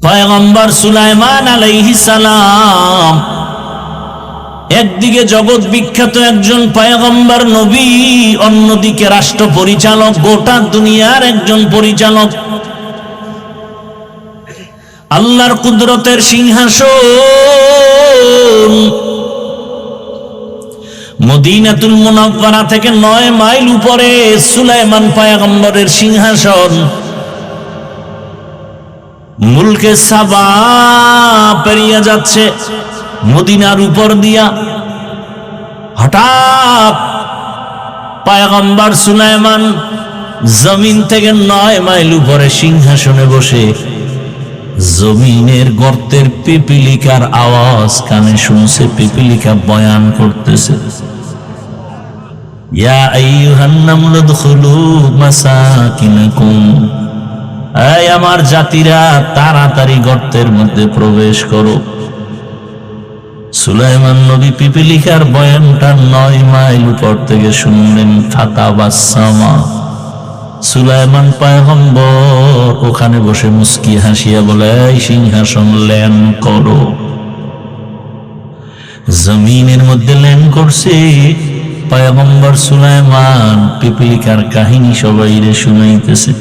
পয়গম্বর সুলাইমান আলাইহিস সালাম একদিকে জগৎ বিখ্যাত একজন পয়গম্বর নবী, অন্যদিকে রাষ্ট্র পরিচালক, গোটা দুনিয়ার একজন পরিচালক। আল্লাহর কুদরতের সিংহাসন মদিনাতুল মুনাওয়ারা থেকে 9 মাইল উপরে সুলাইমান পয়গম্বরের সিংহাসন। মুলকে সাবা পেরিয়ে যাচ্ছে মদিনার উপর দিয়া। হঠাৎ পয়গম্বর সুলাইমান জমিন থেকে 9 মাইল উপরে সিংহাসনে বসে জমিনের গর্তের পিপিলিকার আওয়াজ কানে শুনছে। পিপিলিকা বয়ান করতেছে, ইয়া আইয়ুহান নামলু দুখুলু মাসাকিনাকুম, এই আমার জাতিরা তাড়াতাড়ি গর্তের মধ্যে প্রবেশ করো। সুলাইমান নবী পিপিলিকার বয়ানটা 9 মাইল উপর থেকে শুনলেন। ফাতাবাসসামা, সুলাইমান পয়গম্বর ওখানে বসে মুস্কি হাসিয়া বলে, এই সিংহাসন ল্যান্ড করো। জমিনের মধ্যে ল্যান্ড করছে পয়গম্বর সুলাইমান। পিপিলিকার কাহিনী সবাইরে শুনাইতেছে।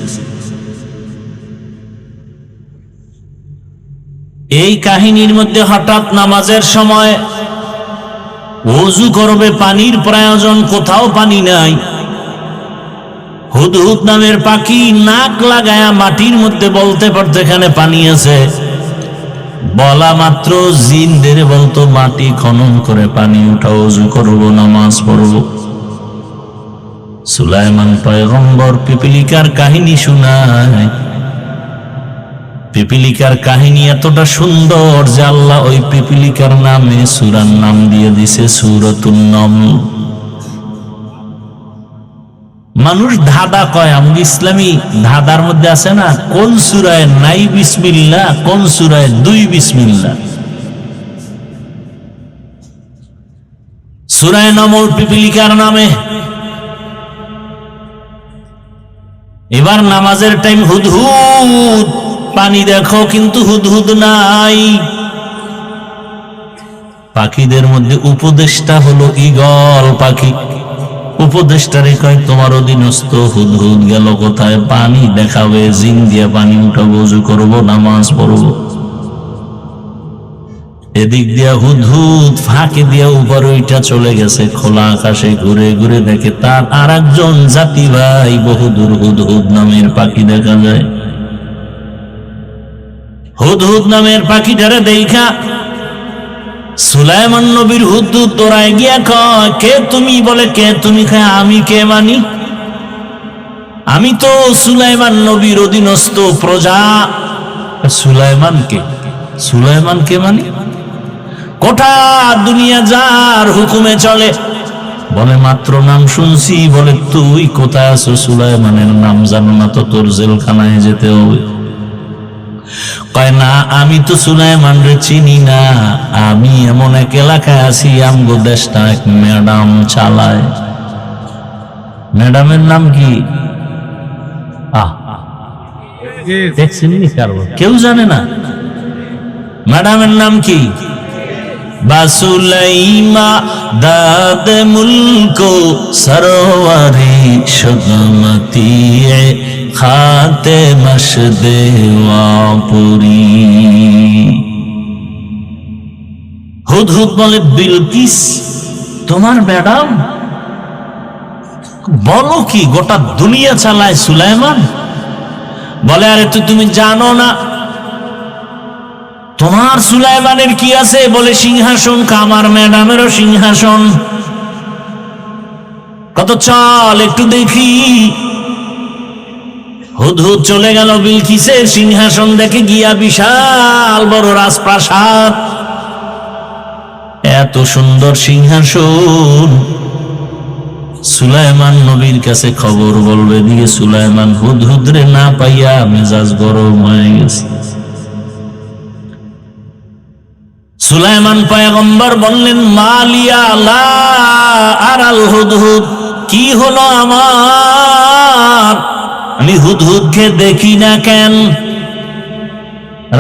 এই কাহিনীর মধ্যে হঠাৎ নামাজের সময় ওযু করবে, পানির প্রয়োজন, কোথাও পানি নাই। হুদহুদ নামের পাখি নাক লাগায়া মাটির মধ্যে বলতে পারতো এখানে পানি আছে। বলা মাত্র জিনদের বলতো মাটি খনন করে পানি উঠাও, ওযু করবো, নামাজ পড়বো। সুলাইমান পয়গম্বর পিপিলিকার কাহিনী শোনায়। পিপিলিকার কাহিনী এতটা সুন্দর যে আল্লাহ ওই পিপিলিকার নামে সূরার নাম দিয়ে দিছে সূরাতুন নমল। মানুষ ধাঁধা কয়, আমাদের ইসলামী ধাঁধার মধ্যে আছে না, কোন সূরায় নাই বিসমিল্লাহ, কোন সূরায় 2 বিসমিল্লাহ। সূরায়ে নমল পিপিলিকার নামে। এবার নামাজের টাইম, হুদহুদ পানি দেখো কিন্তু হুদহুদ নাই। পাখিদের মধ্যে উপদেষ্টা হলো ঈগল পাখি। উপদেষ্টারে কয়, তোমার অধীনস্থ হুদহুদ গেল কোথায়? পানি দেখাবে, জিন দিয়ে পানি উঠাবো, ওযু করবো, নামাজ পড়বো। এদিক দিয়া হুদহুদ ফাঁকে দিয়া উপরে ওইটা চলে গেছে। খোলা আকাশে ঘুরে ঘুরে দেখে তার আর একজন জাতি ভাই বহুদূর হুদহুদ নামের পাখি দেখা যায়। হুদহুদ নামের পাখিটারে দেখা সুলাইমান নবীর হুদহুদ দৌড়ায় গিয়া কয়, কে তুমি? বলে, কে তুমি? কয়, আমি কে মানি? আমি তো সুলাইমান নবীর অধীনস্থ প্রজা। সুলাইমান কে? সুলাইমান কে মানি? গোটা দুনিয়া যার হুকুমে চলে। বলে, মাত্র নাম শুনছি। বলে, তুই কোথায় আছো? সুলাইমানের নাম জানো না তো, তোর জেলখানায় যেতে হবে। কয়, না, আমি তো সুলাইমান রে চিনি না। আমি এমন এক এলাকায় আছি, আমগো দেশটা এক ম্যাডাম চালায়। ম্যাডামের নাম কি? দেখছেন কেউ জানে না ম্যাডামের নাম কি? বাসুলাইমা দাদ মুলকো সরওয়ারি সুগমতি খাতে মশদে ওয়াপুরি। হুদহুদ বলে, বিলকিস তোমার ম্যাডাম? বলো কি, গোটা দুনিয়া চালায় সুলাইমান? বলে, আরে তুমি জানো না তোমার সুলাইমানের কি আছে? বলে, সিংহাসন। আমার ম্যাডামেরও সিংহাসন। কত, চল একটু দেখি। হুদহুদ চলে গেল বিলকিসের সিংহাসন দেখে গিয়া। বিশাল বড় রাজপ্রাসাদ, এত সুন্দর সিংহাসন। সুলাইমান নবীর কাছে খবর বলবে দিয়ে সুলাইমান হুদহুদ রে না পাইয়া মেজাজ গরম হয়ে গেছে। সুলাইমান পয়গম্বর বললেন, মালিয়া লা আরাল হুদহুদ, কি হলো আমার? আমি হুদহুদকে দেখি না কেন?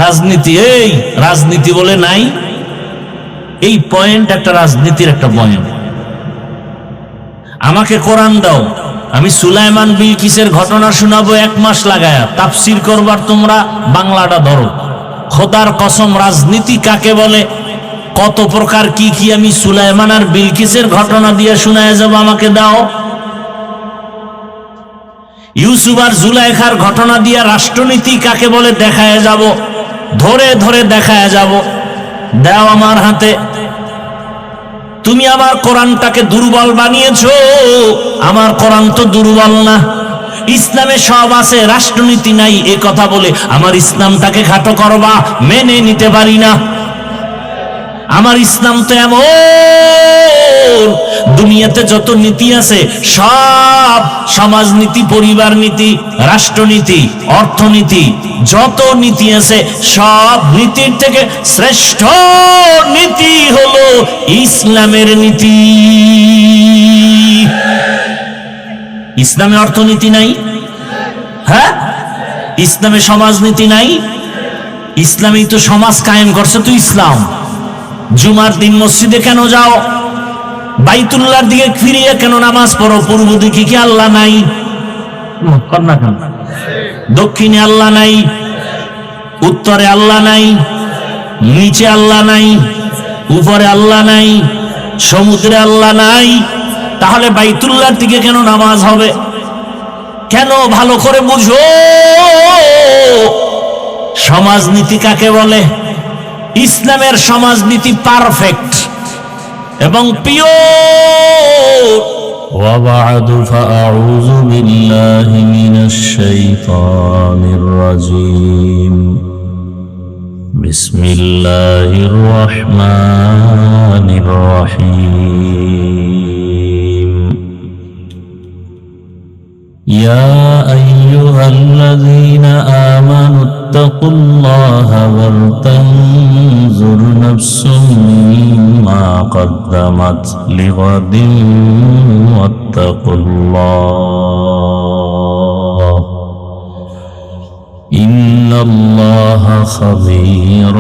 রাজনীতি, এই রাজনীতি বলে নাই, এই পয়েন্ট একটা রাজনীতির একটা পয়েন্ট। আমাকে কোরআন দাও, আমি সুলাইমান বিলকিসের ঘটনা শোনাবো 1 মাস লাগায়া, তাফসির করবার তোমরা বাংলাটা ধরো। খোদার কসম, রাজনীতি কাকে বলে, কত প্রকার কি কি আমি সুলাইমান আর বিলকিসের ঘটনা দিয়ে শোনায় যাব, আমাকে দাও। ইউসুফ আর জুলাইখার ঘটনা দিয়ে রাষ্ট্রনীতি কাকে বলে দেখায় যাব, ধরে ধরে দেখায় যাব, দাও আমার হাতে। তুমি আমার কোরআনটাকে দুর্বল বানিয়েছো, আমার কোরআন তো দুর্বল না। ইসলামে সব আছে, রাষ্ট্রনীতি নাই, এ কথা বলে আমার ইসলামটাকে খাটো করবা, মেনে নিতে পারি না। আমার ইসলাম তো এমন, দুনিয়াতে যত নীতি আছে সব, সমাজনীতি, পরিবার নীতি, রাষ্ট্রনীতি, অর্থনীতি, যত নীতি আছে সব নীতির থেকে শ্রেষ্ঠ নীতি হলো ইসলামের নীতি। ইসলামে অর্থনীতি নাই, হ্যাঁ, ইসলামে সমাজনীতি নাই, ইসলামই তো সমাজ কায়েম করছে তো ইসলাম। জুমার দিন মসজিদে কেন যাও, বাইতুল্লাহর দিকে ফিরিয়ে কেন নামাজ পড়ো, পূর্ব দিকে কি আল্লাহ নাই? দক্ষিণে আল্লাহ নাই, উত্তরে আল্লাহ নাই, নিচে আল্লাহ নাই, উপরে আল্লাহ নাই, সমুদ্রে আল্লাহ নাই, তাহলে বাইতুল্লাহর দিকে কেন নামাজ হবে? কেন? ভালো করে বুঝো সমাজনীতি কাকে বলে। ইসলামের সমাজনীতি পারফেক্ট এবং পিওর। وبعد فأعوذ بالله من الشيطان الرجيم بسم الله الرحمن الرحيم يا أيها الذين آمنوا اتقوا الله ولتنظر نفس مما قدمت لغد واتقوا الله إن الله خبير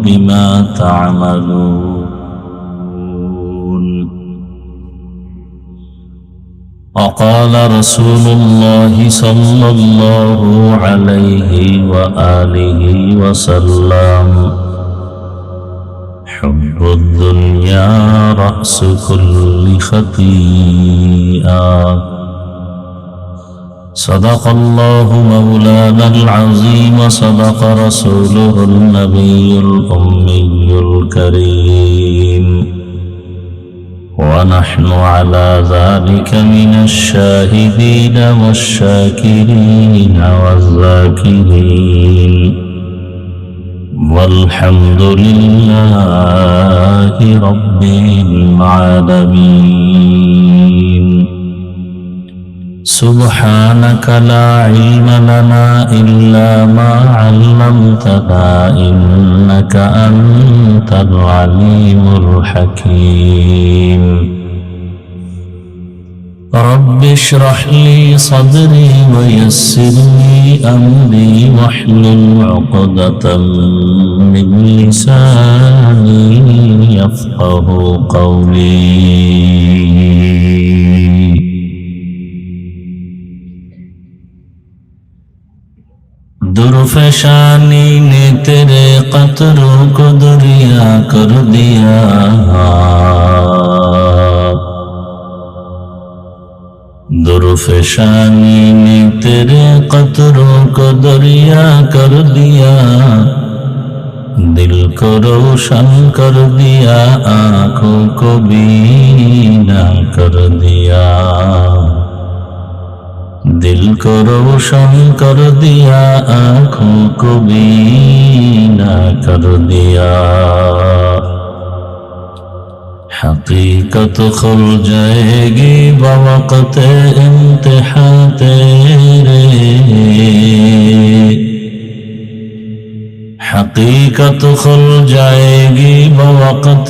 بما تعملون وقال رسول الله صلى الله عليه وآله وسلم حب الدنيا رأس كل خطيئة صدق الله مولانا العظيم وصدق رسوله النبي الأمي الكريم ونحن على ذلك من الشاهدين والشاكرين والذاكرين والحمد لله رب العالمين سبحانك لا علم لنا إلا ما علمتنا إنك أنت العليم الحكيم رب اشرح لي صدري ويسر لي أمري واحلل عقدة من لساني يفقه قولي दुर्फशानी ने तेरे कतरों को दरिया कर दिया दुर्फशानी ने तेरे कतरों को दरिया कर दिया दिल को रोशन कर दिया आँखों को बीना कर दिया दिल को रोशन कर दिया आँखों को बीना कर दिया हकीकत खुल जाएगी बवक़्त इम्तिहान तेरे हकीकत खुल जाएगी बवक़्त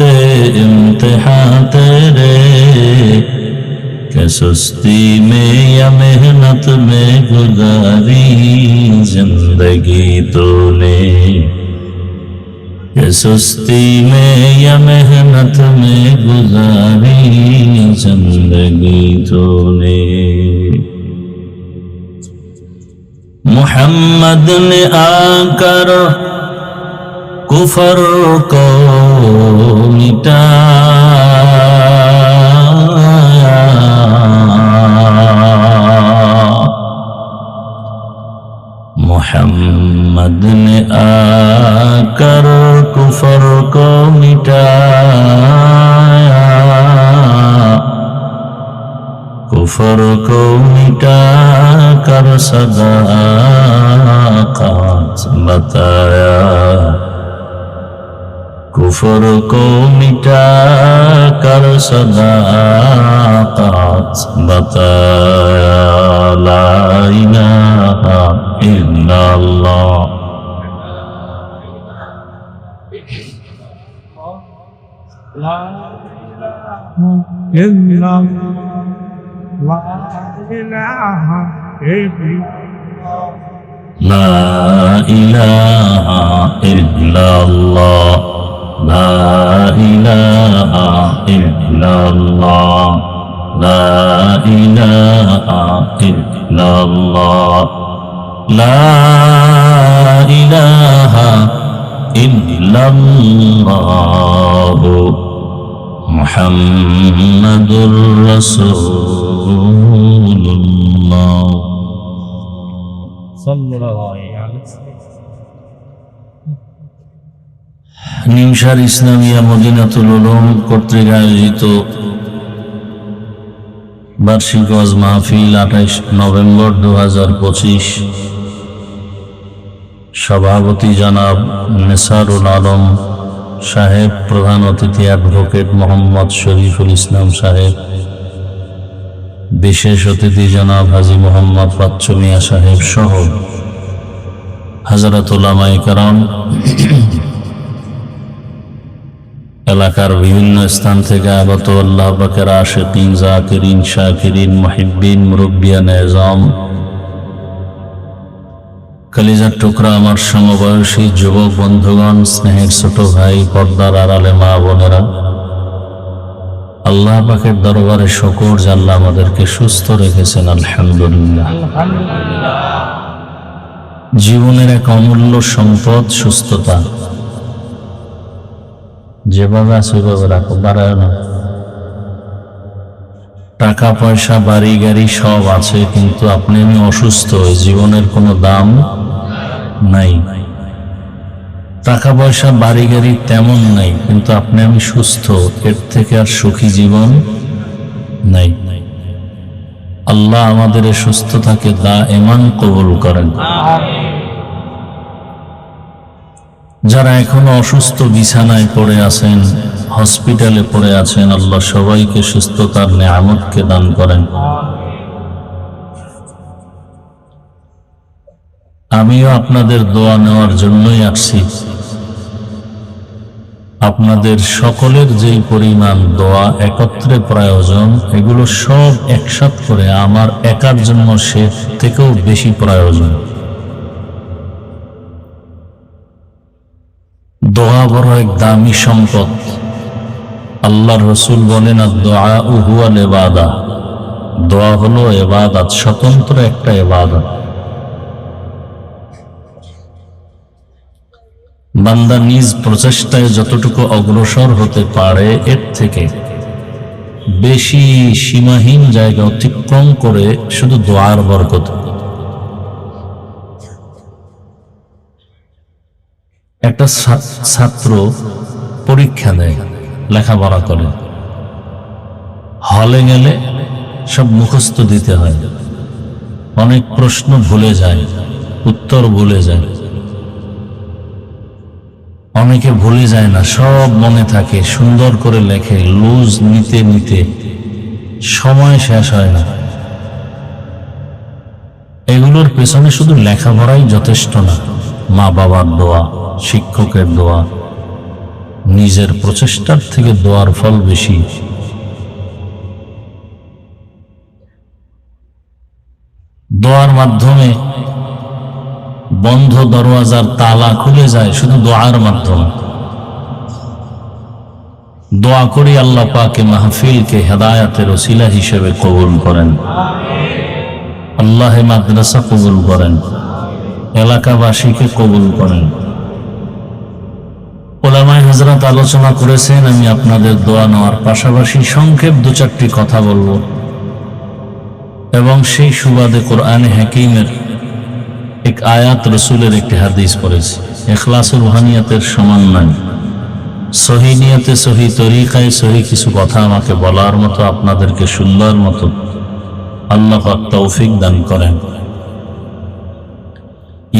इम्तिहान तेरे کہ سستی میں یا محنت میں گزاری زندگی تو نے کہ سستی میں یا محنت میں گزاری زندگی تو نے محمد نے آ کر کفر کو مٹایا محمد نے آ کر کفر کو مٹایا کفر کو مٹا کر صداقت بتایا کفر کو مٹا کر صداقت بتایا لا الہ الا اللہ لا إله إلا الله لا إله إلا الله لا إله إلا الله لا إله إلا الله محمد رسول الله صلى الله عليه وسلم নিমসার ইসলামিয়া মদিনাতুল উলুম কর্তৃক আয়োজিত বার্ষিক ওয়াজ মাহফিল 28 নভেম্বর 2025 সভাপতি জনাব নেসারুল আলম সাহেব, প্রধান অতিথি অ্যাডভোকেট মোহাম্মদ শরীফুল ইসলাম সাহেব, বিশেষ অতিথি জনাব হাজী মোহাম্মদ বাচ্চু মিয়া সাহেব সহ হযরত উলামায়ে কেরাম, এলাকার বিভিন্ন স্থান থেকে আগত আল্লাহ পাকের আশিকিন, জাকিরিন, শাকিরিন, মুহিব্বিন, মুরব্বিয়ান এজাম, কলিজার টুকরা আমার সমবয়সী যুবক বন্ধুগণ, স্নেহের ছোট ভাই, পর্দার আড়ালে মা বোনেরা, আল্লাহ পাকের দরবারে শুকর যে আল্লাহ আমাদেরকে সুস্থ রেখেছেন, আলহামদুলিল্লাহ। জীবনের এক অমূল্য সম্পদ সুস্থতা, যেভাবে আছে ওইভাবে রাখো, বাড়ায় না। টাকা পয়সা বাড়ি গাড়ি সব আছে, কিন্তু আপনি আমি অসুস্থ, জীবনের কোনো দাম নাই। টাকা পয়সা বাড়ি গাড়ি তেমন নাই, কিন্তু আপনি আমি সুস্থ, এর থেকে আর সুখী জীবন নাই। আল্লাহ আমাদের এই সুস্থতাকে দায়েমান কবুল করেন। যারা এখনো অসুস্থ বিছানায় পড়ে আছেন, হসপিটালে পড়ে আছেন, আল্লাহ সবাইকে সুস্থতার নেয়ামতকে দান করেন। আমিও আপনাদের দোয়া নেওয়ার জন্যই আসছি। আপনাদের সকলের যেই পরিমাণ দোয়া একত্রে প্রয়োজন, এগুলো সব একসাথে করে আমার একার জন্য সে থেকেও বেশি প্রয়োজন। দোয়া বড় এক দামি সম্পদ। আল্লাহর রাসূল বলেন, আদ-দুআউ হুয়াল ইবাদা, দোয়া হলো ইবাদত, স্বতন্ত্র একটা ইবাদত। বান্দা নিজ প্রচেষ্টায় যতটুকু অগ্রসর হতে পারে, এর থেকে বেশি সীমাহীন জায়গা অতিক্রম করে শুধু দোয়ার বরকত। একটা ছাত্র পরীক্ষা দেয়, লেখাপড়া করে, হলে গেলে সব মুখস্থ দিতে হয়, অনেক প্রশ্ন ভুলে যায়, উত্তর ভুলে যায়। অনেকে ভুলে যায় না, সব মনে থাকে, সুন্দর করে লেখে, লুজ নিতে নিতে সময় শেষ হয় না। এগুলোর পেছনে শুধু লেখাপড়াই যথেষ্ট না, মা বাবার দোয়া, শিক্ষকের দোয়া, নিজের প্রচেষ্টার থেকে দোয়ার ফল বেশি। দোয়ার মাধ্যমে বন্ধ দরওয়াজার তালা খুলে যায়, শুধু দোয়ার মাধ্যমে। দোয়া করি আল্লাহ পাকে মাহফিলকে হেদায়াতের ওসিলা হিসেবে কবুল করেন, আল্লাহ মাদ্রাসা কবুল করেন, এলাকাবাসীকে কবুল করেন। ওলামায়ে হযরত আলোচনা করেছেন, আমি আপনাদের দোয়া নেওয়ার পাশাপাশি সংক্ষেপ দু চারটি কথা বলবো এবং সেই সুবাদে কোরআনে হাকিমের এক আয়াত, রসুলের একটি হাদিস পড়েছি। ইখলাসুল রুহানিয়াতের সমান নয়, সহি নিয়তে, সহি তরিকায়, সহি কিছু কথা আমাকে বলার মতো, আপনাদেরকে শুনবার মতো আল্লাহ পাক তৌফিক দান করেন।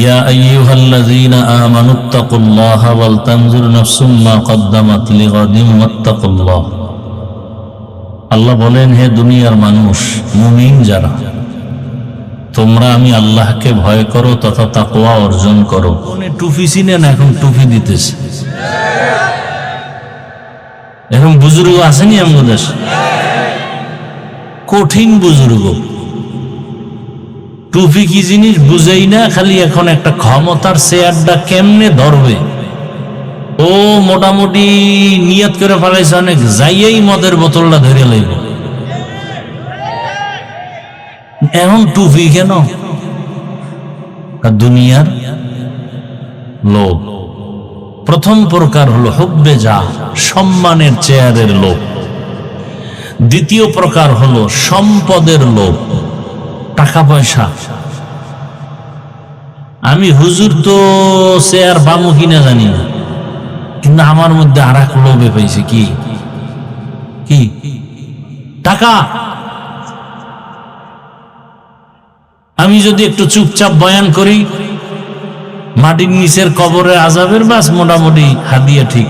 ইয়া আইয়ুহাল্লাযীনা আমানুত্তাকুল্লাহা ওয়াল তানজুর নাফসুম মা কদ্দামাত লিগাদিন ওয়াত্তাকুল্লাহ। আল্লাহ বলেন, হে দুনিয়ার মানুষ, মুমিন যারা, তোমরা আমি আল্লাহকে ভয় করো তথা তাকওয়া অর্জন করো। টুপি চিনেন, এখন টুপি দিতেছে। এখন বুজুর্গ আসেনি আমাদের দেশে, কঠিন বুজুর্গ, টুপি কি জিনিস বুঝেই না, খালি এখন একটা ক্ষমতার চেয়ারটা কেমনে ধরবে ও মোটামুটি নিয়ত করে ফেলাইছে, অনেক যাইয়েই মদের বোতলটা ধরে লইব। এখন টুপি কেন? দুনিয়ার লোভ। প্রথম প্রকার হলো হুব্বে যা, সম্মানের চেয়ারের লোভ। দ্বিতীয় প্রকার হলো সম্পদের লোভ, টাকা পয়সা। আমি হুজুর তো চেয়ার পামু কিনা জানি না, কিন্তু আমার মধ্যে আর এক লোভে পাইছে। কি কি? টাকা। আমি যদি একটু চুপচাপ বয়ান করি, মাটির নিচের কবরের আযাবের বাস মোটামুটি হাদিয়া ঠিক।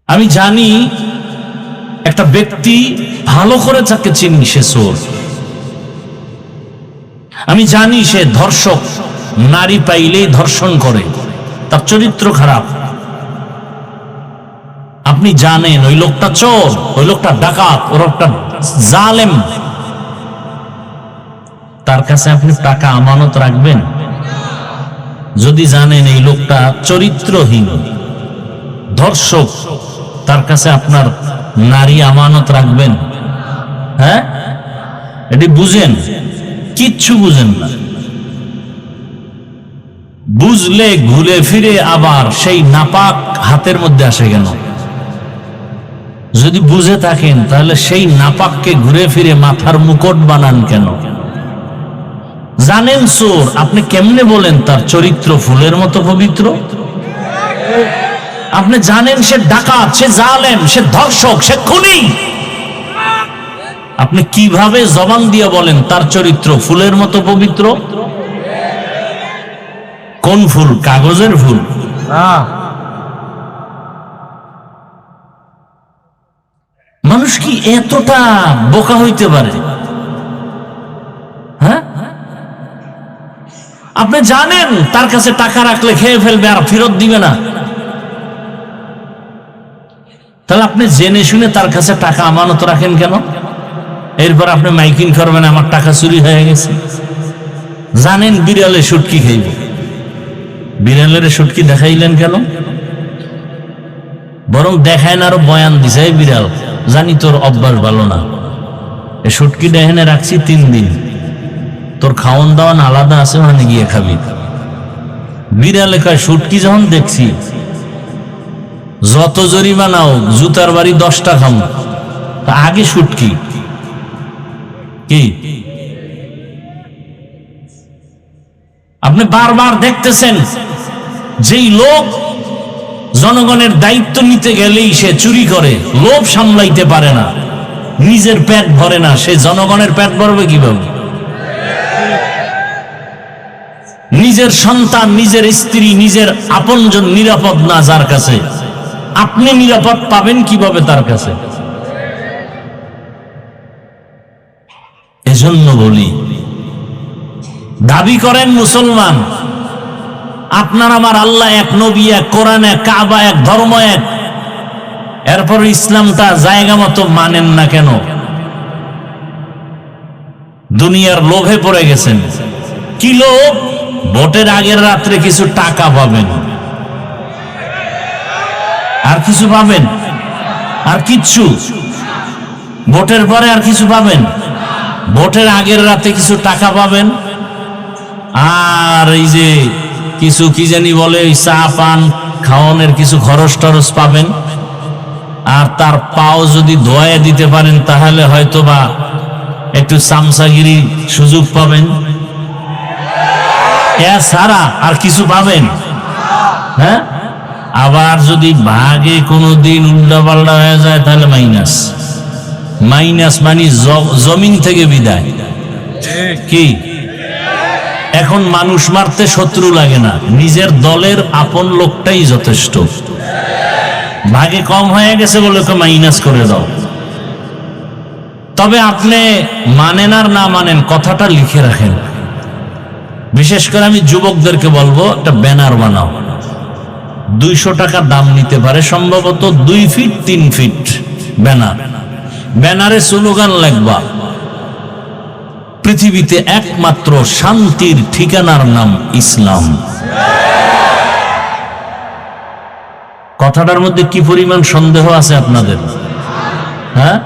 আমি জানি একটা ব্যক্তি ভালো করে যাকে চিনি সে চোর। আমি জানি সে ধর্ষক, নারী পাইলেই ধর্ষণ করে, তার চরিত্র খারাপ। আপনি জানেন ওই লোকটা চোর, ওই লোকটা ডাকাত, ওর একটা জালেম। তার কাছে আপনি টাকা আমানত রাখবেন? যদি জানেন এই লোকটা চরিত্রহীন, ধর্ষক, তার কাছে আপনার নারী আমানত রাখবেন? হ্যাঁ, এটি বুঝেন? কিচ্ছু বুঝেন না। বুঝলে ঘুরে ফিরে আবার সেই নাপাক হাতের মধ্যে আসে কেন? যদি বুঝে থাকেন তাহলে সেই নাপাককে ঘুরে ফিরে মাথার মুকুট বানান কেন? জানেন চোর, আপনি কেমনে বলেন তার চরিত্র ফুলের মতো পবিত্র? আপনি জানেন সে ডাকাত, সে জালেম, সে ধর্ষক, সে খুনি, আপনি কিভাবে জবান দিয়ে বলেন তার চরিত্র ফুলের মতো পবিত্র? কোন ফুল? কাগজের ফুল? মানুষ কি এতটা বোকা হইতে পারে? হ্যাঁ, আপনি জানেন তার কাছে টাকা রাখলে খেয়ে ফেলবে আর ফেরত দিবে না, তাহলে আপনি জেনে শুনে তার কাছে টাকা আমানত রাখেন কেন? এরপর আপনি মাইকিং করবেন আমার টাকা চুরি হয়ে গেছে। জানেন বিড়ালে শুটকি খাইব, বিড়ালের শুটকি দেখাইলেন কেন? বরং দেখায় না, আরো বয়ান দিছে, এই বিড়াল জানি তোর অভ্যাস ভালো না, এই শুটকি দেখেনে রাখছি 3 দিন, তোর খাওয়ান দাওয়ান আলাদা আছে, ওখানে গিয়ে খাবি। বিড়ালে কয় শুটকি যখন দেখছি যত জরিমানা হোক, জুতার বাড়ি 10টা খামো, তা আগে শুটকি। কি আপনি বারবার দেখতেছেন যেই লোক জনগণের দায়িত্ব নিতে গেলেই সে চুরি করে, লোভ সামলাইতে পারে না, নিজের পেট ভরে না, সে জনগণের পেট ভরবে কিভাবে? নিজের সন্তান, নিজের স্ত্রী, নিজের আপনজন নিরাপদ না যার কাছে, আপনি নিরাপদ পাবেন কিভাবে তার কাছে? এজন্য বলি, দাবি করেন মুসলমান, আপনার আমার আল্লাহ এক, নবী এক, কোরআন এক, কাবা এক, ধর্ম এক, এরপর ইসলামটা জায়গা মতো মানেন না কেন? দুনিয়ার লোভে পড়ে গেছেন। কি লোভ? ভোটের আগের রাত্রে কিছু টাকা পাবেন, আর কিছু পাবেন? আর কিচ্ছু? ভোটের পরে আর কিছু পাবেন? ভোটের আগের রাতে কিছু টাকা পাবেন, আর এই যে কিছু কি জানি বলে ওই চা পান খাওয়ানোর কিছু খরচ টরচ পাবেন, আর তার পাও যদি ধোয়া দিতে পারেন তাহলে হয়তো বা একটু চামচাগিরি সুযোগ পাবেন। এছাড়া আর কিছু পাবেন? হ্যাঁ, আবার যদি ভাগে কোনোদিন উল্টা পাল্টা হয়ে যায় তাহলে মাইনাস। মাইনাস মানে জমিন থেকে বিদায়। কি এখন মানুষ মারতে শত্রু লাগে না, নিজের দলের আপন লোকটাই যথেষ্ট। ভাগে কম হয়ে গেছে বলে তো মাইনাস করে দাও। তবে আপনি মানেন আর না মানেন, কথাটা লিখে রাখেন। বিশেষ করে আমি যুবকদেরকে বলবো, একটা ব্যানার বানাও। 200 টাকা দাম নিতে পারে, সম্ভবত 2 ফিট 3 ফিট ব্যানার। ব্যানারে স্লোগান লিখবা, পৃথিবীতে একমাত্র শান্তির ঠিকানার নাম ইসলাম। কথাটার মধ্যে কি পরিমাণ সন্দেহ আছে আপনাদের? হ্যাঁ,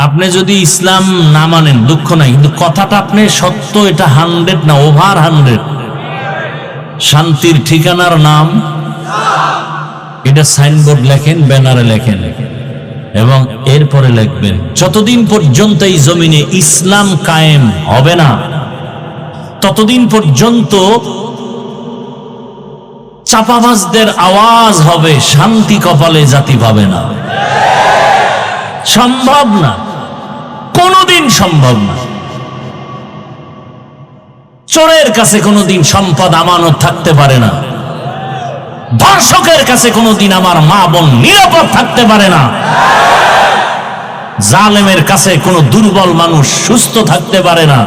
আপনি যদি ইসলাম না মানেন দুঃখ নাই, কিন্তু কথাটা আপনি সত্য, এটা 100 না, ওভার 100। শান্তির ঠিকানার নাম, এটা সাইনবোর্ড লেখেন, ব্যানারে লেখেন, এবং এরপরে লিখবেন, যতদিন পর্যন্ত এই জমিনে ইসলাম কায়েম হবে না ততদিন পর্যন্ত চাপাবাজদের আওয়াজ হবে, শান্তি কপালে জাতি পাবে না। সম্ভব না, কোনোদিন সম্ভব না। চোরের কাছে কোনোদিন সম্পদ আমানত থাকতে পারে না, ধর্ষকের কাছে কোনোদিন আমার মা বোন নিরাপদ থাকতে পারে না, জালেমের কাছে কোনো দুর্বল মানুষ সুস্থ থাকতে পারে না।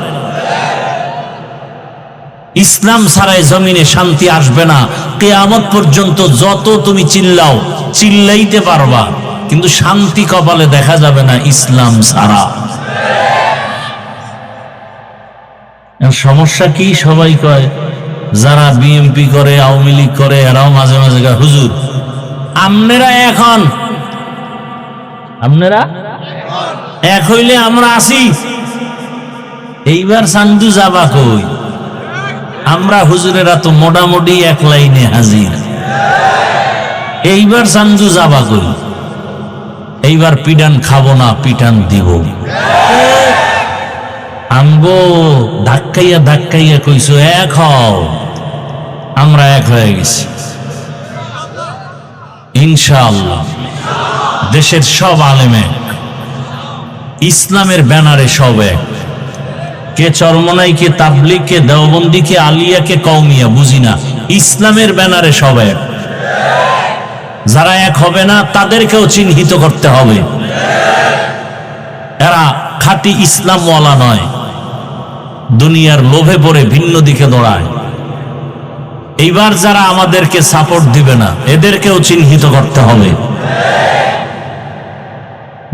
ইসলাম ছাড়াই জমিনে শান্তি আসবে না। কিয়ামত পর্যন্ত যত তুমি চিল্লাও, চিল্লাইতে পারবা, কিন্তু শান্তি কপালে দেখা যাবে না ইসলাম ছাড়া। সমস্যা কি? সবাই কয়, যারা বিএমপি করে, আওয়ামী লীগ করে, এরাও মাঝে মাঝে কয়, হুজুর আপনারা এক হইলে আমরা আসি, এইবার চান্দু যাবা কই? আমরা হুজুরেরা তো মোটামুটি এক লাইনে হাজির, এইবার চান্দু যাবা কই? এইবার পিটান খাবো না, পিটান দিব। আমগো ধাক্কাইয়া ধাক্কাইয়া কইছো এক হও, আমরা এক হয়ে গেছি ইনশাআল্লাহ। দেশের সব আলেমে ইসলামের ব্যানারে সব এক। কে চরমনাই, কে তাবলিগ, কে দেওবন্দি, কে আলিয়া, কে কওমিয়া বুঝি না, ইসলামের ব্যানারে সব এক। যারা এক হবে না তাদেরকেও চিহ্নিত করতে হবে, এরা খাঁটি ইসলামওয়ালা নয়, দুনিয়ার লোভে পড়ে ভিন্ন দিকে দৌড়ায়। এইবার যারা আমাদেরকে সাপোর্ট দিবে না এদেরকেও চিহ্নিত করতে হবে।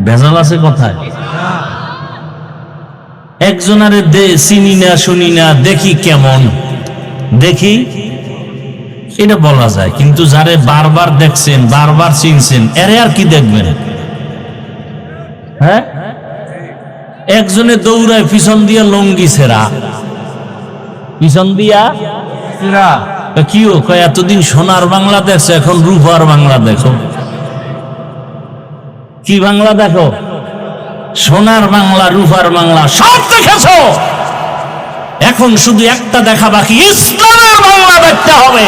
ভেজাল আছে কথায়? একজনারে চিনি না, শুনি না, দেখি কেমন, দেখি এটা বলা যায়, কিন্তু যারে বারবার দেখছেন, বারবার চিনছেন, এরে আর কি দেখবেন? হ্যাঁ, একজনে দৌড়ায় পিছন দিয়া লঙ্গি ছেড়া, পিছন দিয়া কিও কয়, এতদিন সোনার বাংলা দেখছো, এখন রূপার বাংলা দেখো। কি বাংলা দেখো? সোনার বাংলা, রূপার বাংলা সব দেখেছো, এখন শুধু একটা দেখা বাকি, ইসলামের বাংলা দেখতে হবে।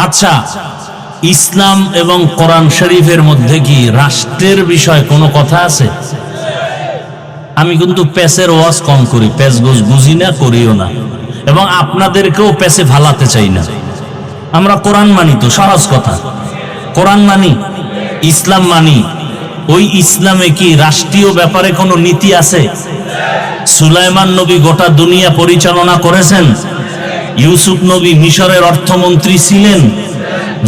আচ্ছা, ইসলাম এবং কোরআন শরীফের মধ্যে কি রাষ্ট্রের বিষয় কোনো কথা আছে? আমি কিন্তু পেসের ওয়াজ কম করি, পেস গোজ বুঝি না, করিও না, এবং আপনাদেরকেও পেসে ফালাতে চাই না। আমরা কোরআন মানি, তো সহজ কথা, কোরআন মানি, ইসলাম মানি, ওই ইসলামে কি রাষ্ট্রীয় ব্যাপারে কোনো নীতি আছে? সুলাইমান নবী গোটা দুনিয়া পরিচালনা করেছেন। ইউসুফ নবী মিশরের অর্থমন্ত্রী ছিলেন।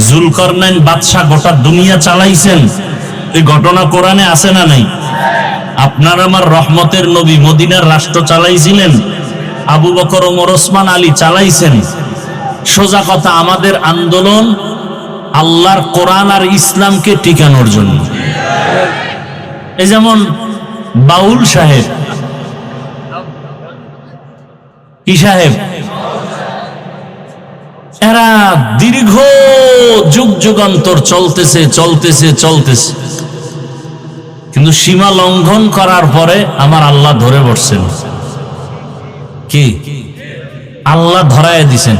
জুলকারনাইন বাদশাহ গোটা দুনিয়া চালাইছেন। এই ঘটনা কোরআনে আছে না নাই? আপনার আমার রহমতের নবী মদিনার রাষ্ট্র চালাইছিলেন। আবু বকর, ওমর, ওসমান, আলী চালাইছেন। সোজা কথা, আমাদের আন্দোলন আল্লাহর কোরআন আর ইসলামকে টিকানোর জন্য। এই যেমন বাউল সাহেব, কি সাহেব, এরা দীর্ঘ যুগ যুগান্তর চলতেছে চলতেছে চলতেছে, কিন্তু সীমা লঙ্ঘন করার পরে আমার আল্লাহ ধরে বসছেন। কি আল্লাহ ধরায় দিছেন?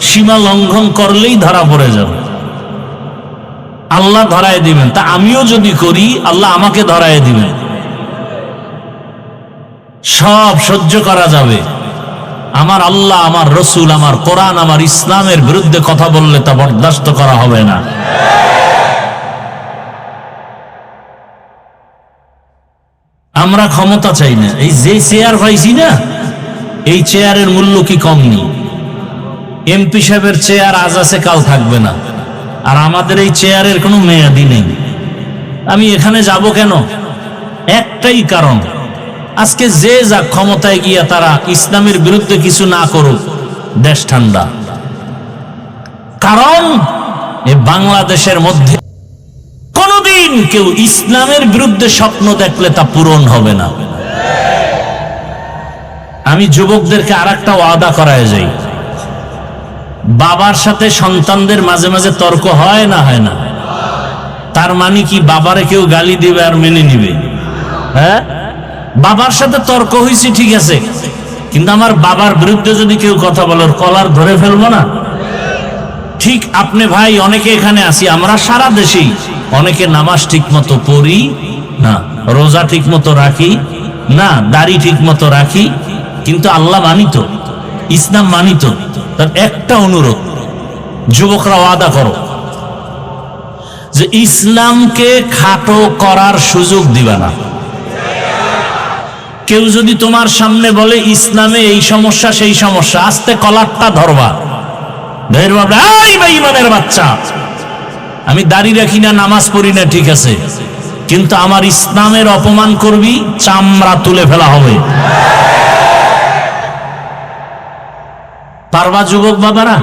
সীমা লঙ্ঘন করলেই ধরা পড়ে যাবে, আল্লাহ ধরায় দিবেন। তা আমিও যদি করি আল্লাহ আমাকে ধরায় দিবেন। সব সহ্য করা যাবে, আমার আল্লাহ, আমার রসুল, আমার কোরআন, আমার ইসলামের বিরুদ্ধে কথা বললে তা বরদাস্ত করা হবে না। আমরা ক্ষমতা চাই না। এই যে চেয়ার পাইছি না, এই চেয়ারের মূল্য কি কম নেই? এমপি সাহেবের চেয়ার আজ আছে কাল থাকবে না, আর আমাদের এই চেয়ারের কোনো মেয়াদি নেই। আমি এখানে যাব কেন? একটাই কারণ, আজকে যে যা ক্ষমতায় গিয়া তারা ইসলামের বিরুদ্ধে কিছু না করুক, দেশ ঠান্ডা। কারণ এই বাংলাদেশের মধ্যে কোনদিন কেউ ইসলামের বিরুদ্ধে স্বপ্ন দেখলে তা পূরণ হবে না। আমি যুবকদেরকে আর একটা ওয়াদা করায় যাই, বাবার সাথে সন্তানদের মাঝে মাঝে তর্ক হয় না? হয় না? তার মানে কি বাবারে কেউ গালি দিবে আর মেনে নিবে? হ্যাঁ, বাবার সাথে তর্ক হয়েছে ঠিক আছে, কিন্তু আমার বাবার বিরুদ্ধে যদি কেউ কথা বলে কলার ধরে ফেলবো না? ঠিক আপনি ভাই, অনেকে এখানে আসি, আমরা সারা দেশেই অনেকে নামাজ ঠিক মতো পড়ি না, রোজা ঠিক মতো রাখি না, দাড়ি ঠিক মতো রাখি, কিন্তু আল্লাহ মানিত, ইসলাম মানিত। তার একটা অনুরোধ, যুবকরা ওয়াদা করো যে ইসলামকে খাটো করার সুযোগ দিবা না। কেউ যদি তোমার সামনে বলে ইসলামে এই সমস্যা সেই সমস্যা, আস্তে কলারটা ধরবা, বেঈমানের বাচ্চা, আমি দাড়ি রাখি না, নামাজ পড়ি না, ঠিক আছে, কিন্তু আমার ইসলামের অপমান করবি, চামড়া তুলে ফেলা হবে। পারবা যুবক বাবারা?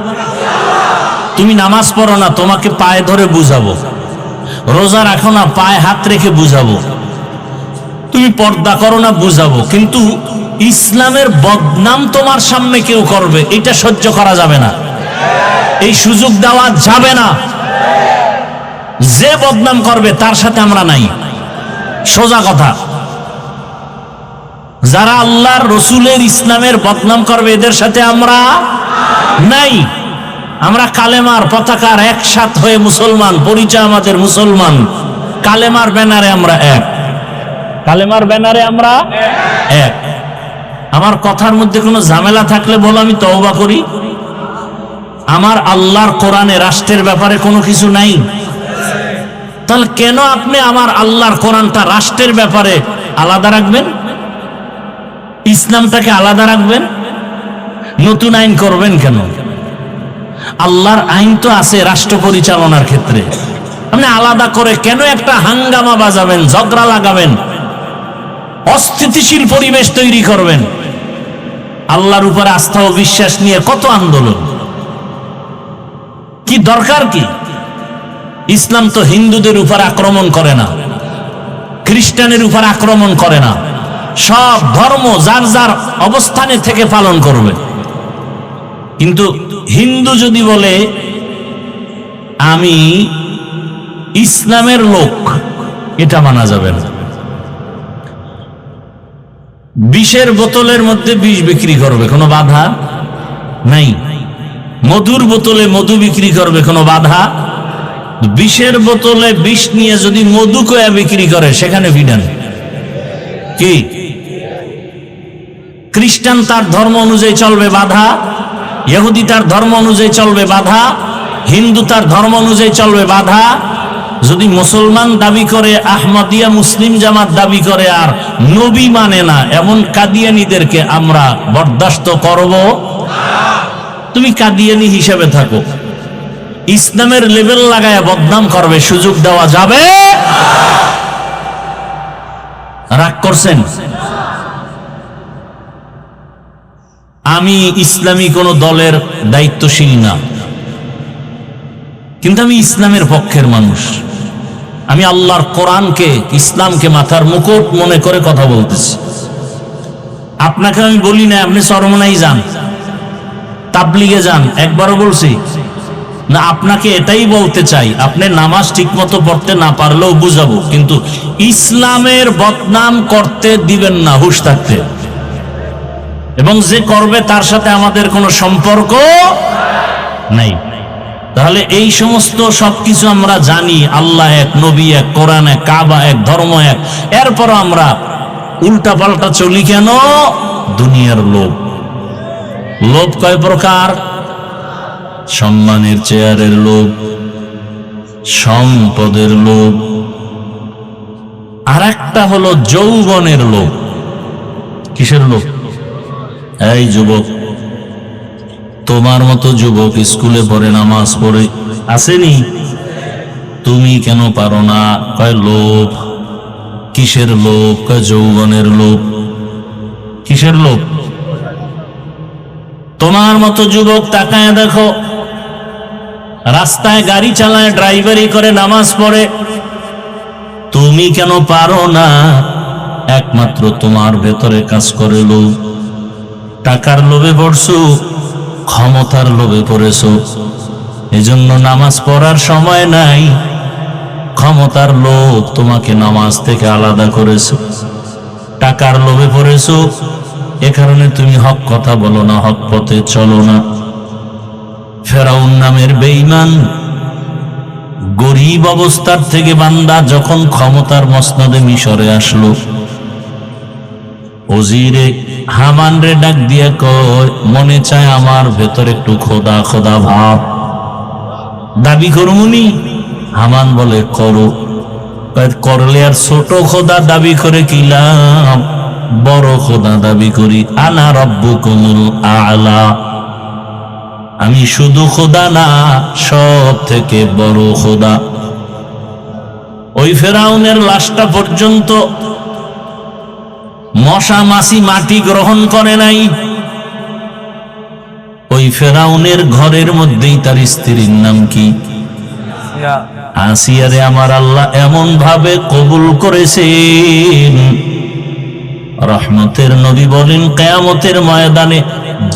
তুমি নামাজ পড়ো না, তোমাকে পায়ে ধরে বুঝাবো। রোজা রাখো না, পায়ে হাত রেখে বুঝাবো। তুমি পর্দা করো না, বুঝাবো। কিন্তু ইসলামের বদনাম তোমার সামনে কেউ করবে, এটা সহ্য করা যাবে না, এই সুযোগ দেওয়া যাবে না। যে বদনাম করবে তার সাথে আমরা নাই, সোজা কথা। যারা আল্লাহর রসুলের ইসলামের বদনাম করবে এদের সাথে আমরা নাই। আমরা কালেমার পতাকার একসাথ হয়ে মুসলমান, পরিচয় আমাদের মুসলমান, কালেমার ব্যানারে আমরা এক, কালেমার ব্যানারে আমরা এক। আমার কথার মধ্যে কোনো ঝামেলা থাকলে বলো, আমি তওবা করি। আমার আল্লাহর কোরআনে রাষ্ট্রের ব্যাপারে কোনো কিছু নাই, তাহলে কেন আপনি আমার আল্লাহর কোরআনটা রাষ্ট্রের ব্যাপারে আলাদা রাখবেন, ইসলামটাকে আলাদা রাখবেন? নতুন আইন করবেন কেন? আল্লাহর আইন তো আছে রাষ্ট্র পরিচালনার ক্ষেত্রে, আপনি আলাদা করে কেন একটা হাঙ্গামা বাজাবেন, ঝগড়া লাগাবেন, অস্থিতিশীল পরিবেশ তৈরি করবেন? আল্লাহর উপর আস্থা ও বিশ্বাস নিয়ে কত আন্দোলন, কি দরকার কি? ইসলাম তো হিন্দুদের উপর আক্রমণ করে না, খ্রিস্টানের উপর আক্রমণ করে না, সব ধর্ম যার যার অবস্থানে থেকে পালন করবে। কিন্তু হিন্দু যদি বলে আমি ইসলামের লোক, এটা মানা যাবে না। বিষের বোতলের মধ্যে বিষ বিক্রি করবে, কোনো বাধা নাই। মধুর বোতলে মধু বিক্রি করবে, কোনো বাধা। বিষের বোতলে বিষ নিয়ে যদি মধু কয়া বিক্রি করে, সেখানে বিধান কি? খ্রিস্টান তার ধর্ম অনুযায়ী চলবে, বাধা। ইহুদি তার ধর্ম অনুযায়ী চলবে, বাধা। হিন্দু তার ধর্ম অনুযায়ী চলবে, বাধা। যদি মুসলমান দাবি করে, আহমদিয়া মুসলিম জামাত দাবি করে আর নবী মানে না, এমন কাদিয়ানীদেরকে আমরা বরদাস্ত করব? তুমি কাদিয়ানী হিসেবে থাকো, ইসলামের লেভেল লাগায় বদনাম করবে, সুযোগ দেওয়া যাবে? রাগ করছেন? আমি ইসলামী কোন দলের দায়িত্বশীল না, কিন্তু আমি ইসলামের পক্ষের মানুষ। আমি আল্লাহর কোরআনকে, ইসলামকে মাথার মুকুট মনে করে কথা বলতেছি। আপনাকে আমি বলি না আপনি চরমনাই যান, তাবলিগে যান, একবারও বলছি না। আপনাকে এটাই বলতে চাই, আপনি নামাজ ঠিক মতো পড়তে না পারলেও বুঝাবো, কিন্তু ইসলামের বদনাম করতে দিবেন না, হুঁশ থাকতে। এবং যে করবে তার সাথে আমাদের কোনো সম্পর্ক নাই। তাহলে এই সমস্ত সবকিছু আমরা জানি, আল্লাহ এক, নবী এক, কোরআন এক, কাবা এক, ধর্ম এক, এরপর আমরা উল্টা পাল্টা চলি কেন? দুনিয়ার লোভ। লোভ কয় প্রকার? সম্মানের চেয়ারের লোভ, সম্পদের লোভ, আর একটা হলো যৌবনের লোভ। কিসের লোভ? এই যুবক, তোমার মতো যুবক স্কুলে পড়ে, নামাজ পড়ে, আসেনি? তুমি কেন পারো না? কয় লোভ। কিসের লোভ? কয় যৌবনের লোভ। কিসের লোভ? তোমার মতো যুবক তাকায় দেখো, রাস্তায় গাড়ি চালায়, ড্রাইভারি করে, নামাজ পড়ে, তুমি কেন পারো না? একমাত্র তোমার ভেতরে কাজ করে লোভ। টাকার লোভে পড়ছো, ক্ষমতার লোভে পড়েছো, এজন্য নামাজ পড়ার সময় নাই। ক্ষমতার লোভ তোমাকে নামাজ থেকে আলাদা করেছো। টাকার লোভে পড়েছো, এ কারণে তুমি হক কথা বলো না, হক পথে চলো না। ফেরাউন নামের বেঈমান গরিব অবস্থার থেকে বান্দা যখন ক্ষমতার মসনদে মিশরে আসলো, ওজিরে হামান রে ডাক দিয়ে কয়, মনে চায় আমার ভেতর একটু খোদা খোদা ভাব, দাবি করুনি? হামান বলে করো। করলে আর ছোট খোদা দাবি করে কি লাভ? বড় খোদা দাবি করি, আনা রব্বুকুমুল আ'লা। আমি শুধু খোদা না, সব থেকে বড় খোদা। ওই ফেরাউনের লাশটা পর্যন্ত মশা মাছি মাটি গ্রহণ করে নাই। ওই ফেরাউনের ঘরের মধ্যেই তার স্ত্রীর নাম কি? আসিয়ারে আমার আল্লাহ এমন ভাবে কবুল করেছেন, রহমতের নবী বলেন কিয়ামতের ময়দানে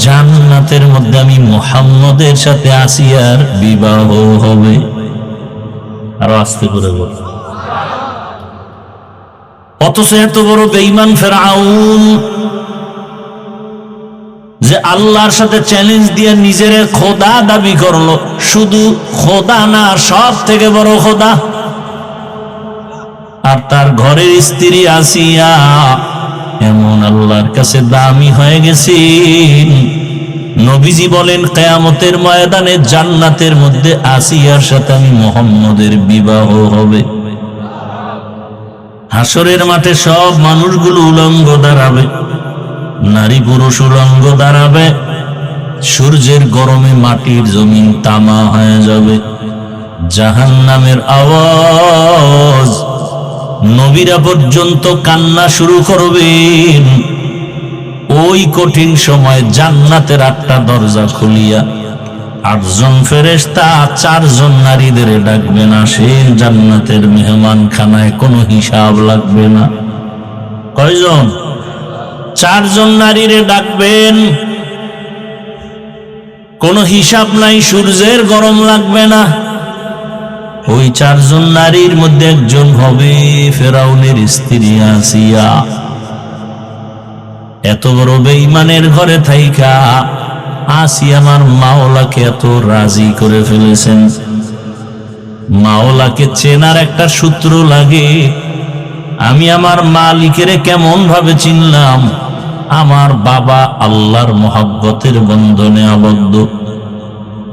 জান্নাতের মধ্যে আমি মুহাম্মদের সাথে আসিয়ার বিবাহ হবে। আরো আস্তে করে বল। অথচ এত বড় বেঈমান ফেরাউন যে আল্লাহর সাথে চ্যালেঞ্জ দিয়ে নিজের খোদা দাবি করলো, শুধু খোদা না, সব থেকে বড় খোদা। আর তার ঘরের স্ত্রী আসিয়া এমন আল্লাহর কাছে দামি হয়ে গেছে, নবীজি বলেন কিয়ামতের ময়দানে জান্নাতের মধ্যে আসিয়ার সাথে আমি মুহাম্মদের বিবাহ হবে। হাসরের মাঠে সব মানুষগুলো উলঙ্গ দাঁড়াবে, নারী পুরুষ উলঙ্গ দাঁড়াবে, সূর্যের গরমে মাটির জমিন তামা হয়ে যাবে, জাহান্নামের আওয়াজ, নবীরা পর্যন্ত কান্না শুরু করবেন। ওই কঠিন সময় জান্নাতের 8টা দরজা খুলিয়া 8 জন ফেরেশতা 4 জন নারীদের ডাকবেন, আসেন জান্নাতের মেহমান খানায়, কোনো হিসাব লাগবে না। কয়জন? 4 জন নারীরে ডাকবেন, কোনো হিসাব নাই, সূর্যের গরম লাগবে না। ওই 4 জন নারীর মধ্যে একজন হবে ফেরাউনের স্ত্রী আসিয়া। এত বড় বেঈমানের ঘরে থাইকা আসিয়া আমার মাওলাকে এত রাজি করে ফেলেছেন। মাওলাকে চেনার একটা সূত্র লাগে। আমি আমার মালিকের কেমন ভাবে চিনলাম? আমার বাবা আল্লাহর মহব্বতের বন্ধনে আবদ্ধ,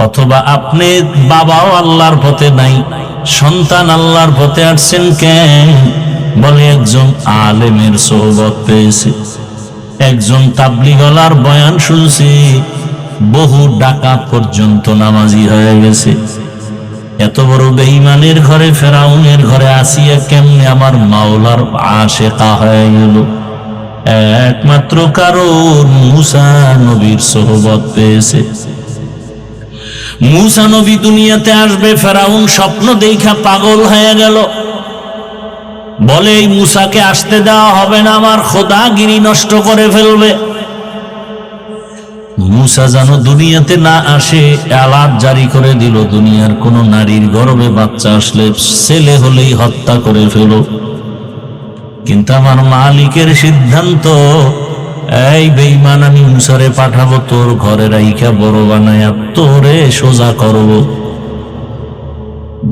অথবা আপনি বাবাও আল্লাহর পথে নাই, সন্তান আল্লাহর পথে আসছেন কেন? বলে একজন আলেমের সোহবত পেয়েছে, একজন তাবলীগওয়ালার বয়ান শুনছে, বহু ডাকাত পর্যন্ত নামাজি হয়ে গেছে। এত বড় বেঈমানের ঘরে, ফেরাউনের ঘরে আসিয়া কেমনে আমার মাওলার আশেকা হয়ে গেল? একমাত্র কারণ মুসা নবীর সোহবত পেয়েছে। মুসা নবী দুনিয়াতে আসবে, ফেরাউন স্বপ্ন দেখা পাগল হয়ে গেল। বলে এই মুসাকে আসতে দেওয়া হবে না, আমার খোদাগিরি নষ্ট করে ফেলবে। মুসা যেন দুনিয়াতে না আসে আলাদ জারি করে দিল, দুনিয়ার কোন নারীর গর্ভে বাচ্চা আসলে ছেলে হলেই হত্যা করে ফেল। কিন্তু আমার মালিকের সিদ্ধান্ত, এই বেঈমান আমি মুসারে পাঠাবো তোর ঘরে রাইখা বড় বানায়া তোরে সোজা করব।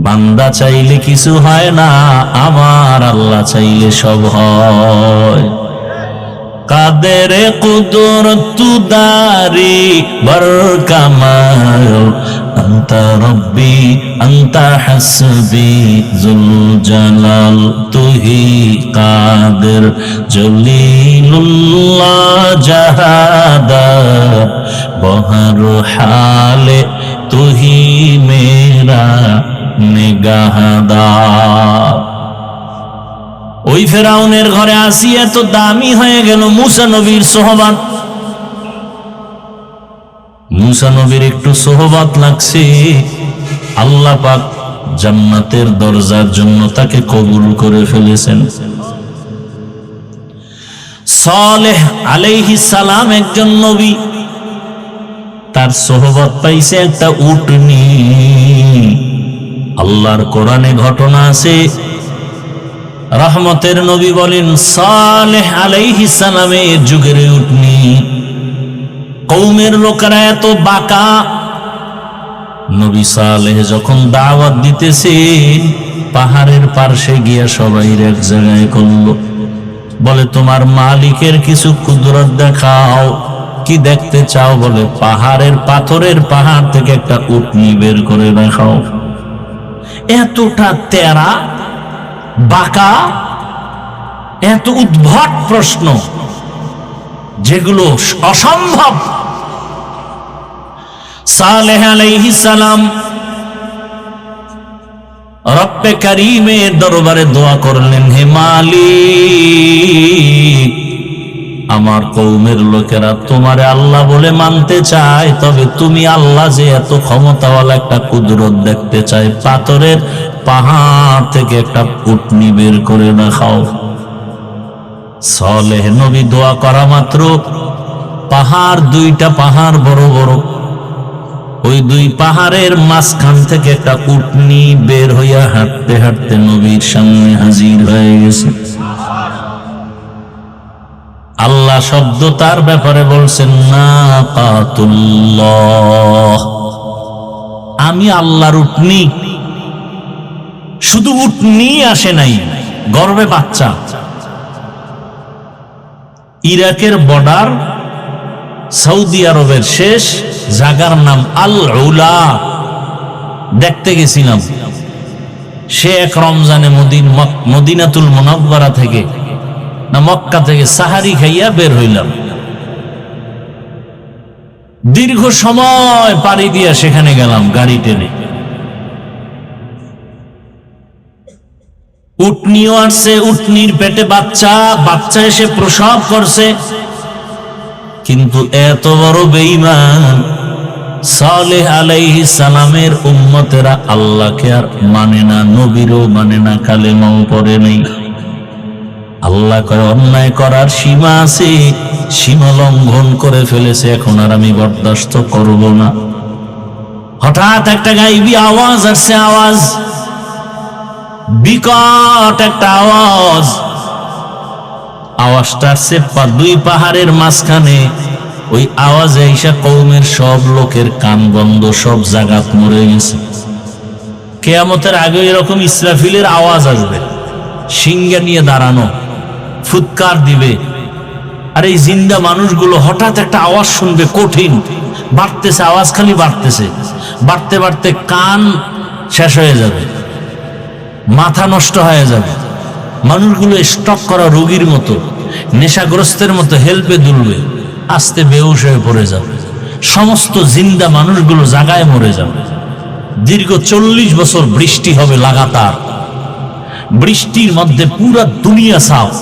বান্দা চাইলে কিছু হয় না, আমার আল্লাহ চাইলে সব হয়। কাদের কুদরত দারি বর কামাল, আনতা রব্বি আনতা হাসবি জুল জালাল, তুহি কাদের জলিলুল্লাহ জাহাদা, বহর হালে তুহি মেরা নিগাহদার। ওই ফেরাউনের ঘরে আসিয়া তো দামি হয়ে গেল মুসা নবীর সোহবত। মুসা নবীর একটু সোহবত লাগছে, আল্লাহ পাক জান্নাতের দরজার জন্য তাকে কবুল করে ফেলেছেন। সালেহ আলাইহিস সালাম একজন নবী, তার সোহবত পাইছে একটা উটনি। আল্লাহর কোরআনে ঘটনা আছে, রহমতের নবী বলেন সালেহ আলাইহিস সালামের যুগের উটনি। কওমের লোকেরা এত বাঁকা, নবী সালেহ যখন দাওয়াত দিতেছে পাহাড়ের পার্শ্বে গিয়া সবাই এক জায়গায় করলো, বলে তোমার মালিকের কিছু কুদরত দেখাও। কি দেখতে চাও? বলে পাহাড়ের পাথরের পাহাড় থেকে একটা উটনি বের করে দেখাও। এতটা তেরা বাঁকা, এত উদ্ভট প্রশ্ন যেগুলো অসম্ভব। সালেহ আলাইহিস সালাম রব্বে কারীমের দরবারে দোয়া করলেন, হে মালিক, আমার কওমের লোকেরা তোমারে আল্লাহ বলে মানতে চায়, তবে তুমি আল্লাহ যে এত ক্ষমতাওয়ালা একটা কুদরত দেখতে চায়, পাথরের পাহাড় থেকে একটা উটনি বের করে দেখাও। সালেহ নবী দোয়া করা মাত্র পাহাড়, দুইটা পাহাড় বড় বড়, ওই দুই পাহাড়ের মাঝখান থেকে একটা উটনি বের হইয়া হাঁটতে হাঁটতে নবীর সামনে হাজির হয়ে গেছে। আল্লাহ শব্দ তার ব্যাপারে বলছেন নাকাতুল্লাহ, আমি আল্লাহর উটনি। শুধু উটনি আসে নাই, গর্ভে বাচ্চা। ইরাকের বর্ডার, সৌদি আরবের শেষ জায়গার নাম আল উলা, দেখতে গেছিলাম। সে এক রমজানে মদিনাতুল মুনাওয়ারা থেকে না মক্কা থেকে সাহারি খাইয়া বের হইলাম। দীর্ঘ সময় পাড়ি দিয়া সেখানে গেলাম গাড়ি টেনে। উটনিও আসছে, উটনির পেটে বাচ্চা, বাচ্চা এসে প্রসব করছে। কিন্তু এত বড় বেঈমান সালেহ আলাইহিস সালামের উম্মতেরা আল্লাহকে আর মানে না, নবীরও মানে না, কালেমাও পড়ে নেই। আল্লাহ কয় অন্যায় করার সীমা আছে, সীমা লঙ্ঘন করে ফেলেছে, এখন আর আমি বরদাস্ত করব না। হঠাৎ একটা গাইবি আওয়াজ আসছে, আওয়াজ বিকট একটা আওয়াজ। আওয়াজটা আসছে দুই পাহাড়ের মাঝখানে। ওই আওয়াজে ঈশা কওমের সব লোকের কান বন্ধ, সব জাগাত মরে গেছে। কিয়ামতের আগে এরকম ইসরাফিলের আওয়াজ আসবে, সিংহা নিয়ে দাঁড়ানো, ফুৎকার দিবে। আর এই জিন্দা মানুষগুলো হঠাৎ একটা আওয়াজ শুনবে, কঠিন, বাড়তেছে, আওয়াজ খালি বাড়তেছে, বাড়তে বাড়তে কান শেষ হয়ে যাবে। মাথা নষ্ট হয়ে যাবে। মানুষগুলো স্টক করা রোগীর মতো, নেশাগ্রস্তের মতো হেলপে দুলবে, আস্তে বেহুশ হয়ে পড়ে যাবে। সমস্ত জিন্দা মানুষগুলো জাগায় মরে যাবে। দীর্ঘ 40 বছর বৃষ্টি হবে লাগাতার। বৃষ্টির মধ্যে পুরা দুনিয়া সাফ,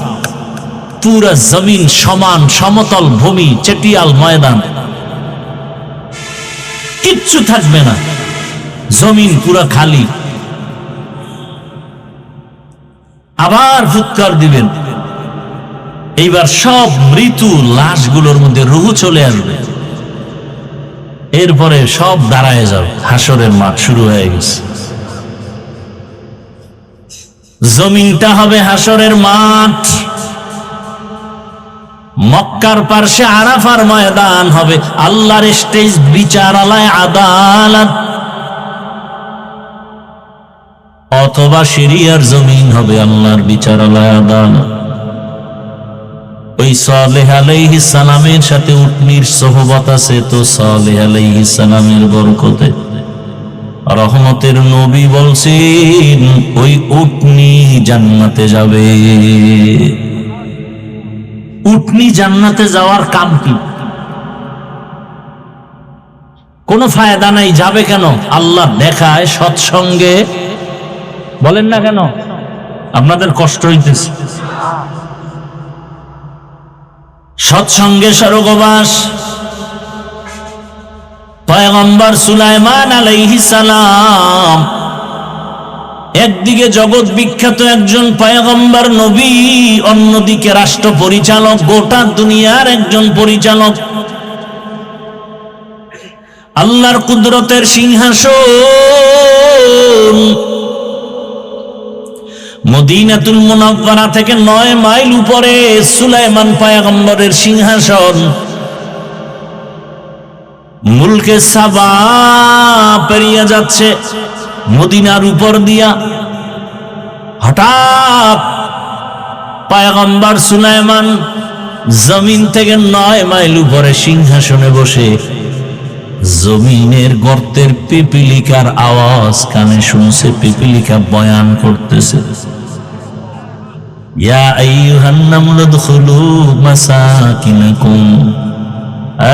পুরা জমিন সমান, সমতল ভূমি, চেটিয়াল ময়দান, কিচ্ছু থাকবে না, জমিন পুরা খালি। আবার ফুৎকার দিবেন, এইবার সব মৃত্যু লাশগুলোর মধ্যে রুহু চলে আসবে। এরপরে সব দাঁড়ায় যাবে, হাসরের মাঠ শুরু হয়ে গেছে। জমিনটা হবে হাসরের মাঠ। মক্কার পার্শ্বে আরাফার ময়দান হবে, আল্লাহর স্টেজ, বিচারালয়, আদালত। অথবা সিরিয়ার জমিন হবে আল্লাহর বিচারালয়, আদালত। ওই সালেহ আলাইহিস সালামের সাথে উটনির সোহবত আছে, তো সালেহ আলাইহিস সালামের বরকতে রহমতের নবী বলছেন ওই উটনি জান্নাতে যাবে। উটনি জান্নাতে যাওয়ার কাম কি? কোনো ফায়দা নাই। যাবে কেন? আল্লাহ দেখায় সৎসঙ্গে। বলেন না কেন? আপনাদের কষ্ট হইতেছে। সৎসঙ্গে স্বর্গবাস। পয়গম্বর সুলাইমান আলাইহিস সালাম একদিকে জগৎ বিখ্যাত একজন পয়গম্বর নবী, অন্যদিকে রাষ্ট্র পরিচালক, গোটা দুনিয়ার একজন পরিচালক। আল্লাহর কুদরতের সিংহাসন মদিনাতুল মুনাওয়ারা থেকে 9 মাইল উপরে সুলাইমান পয়গম্বরের সিংহাসন। মুলকে সাবা পেরিয়ে যাচ্ছে মদিনার উপর দিয়া। হঠাৎ পয়গম্বর সুলাইমান জমিন থেকে 9 মাইল উপরে সিংহাসনে বসে জমিনের গর্তের পিপিলিকার আওয়াজ কানে শুনছে। পিপিলিকা বয়ান করতেছে, ইয়া আইয়ুহান নামলু দুখুলু মাসাকিনাকুম,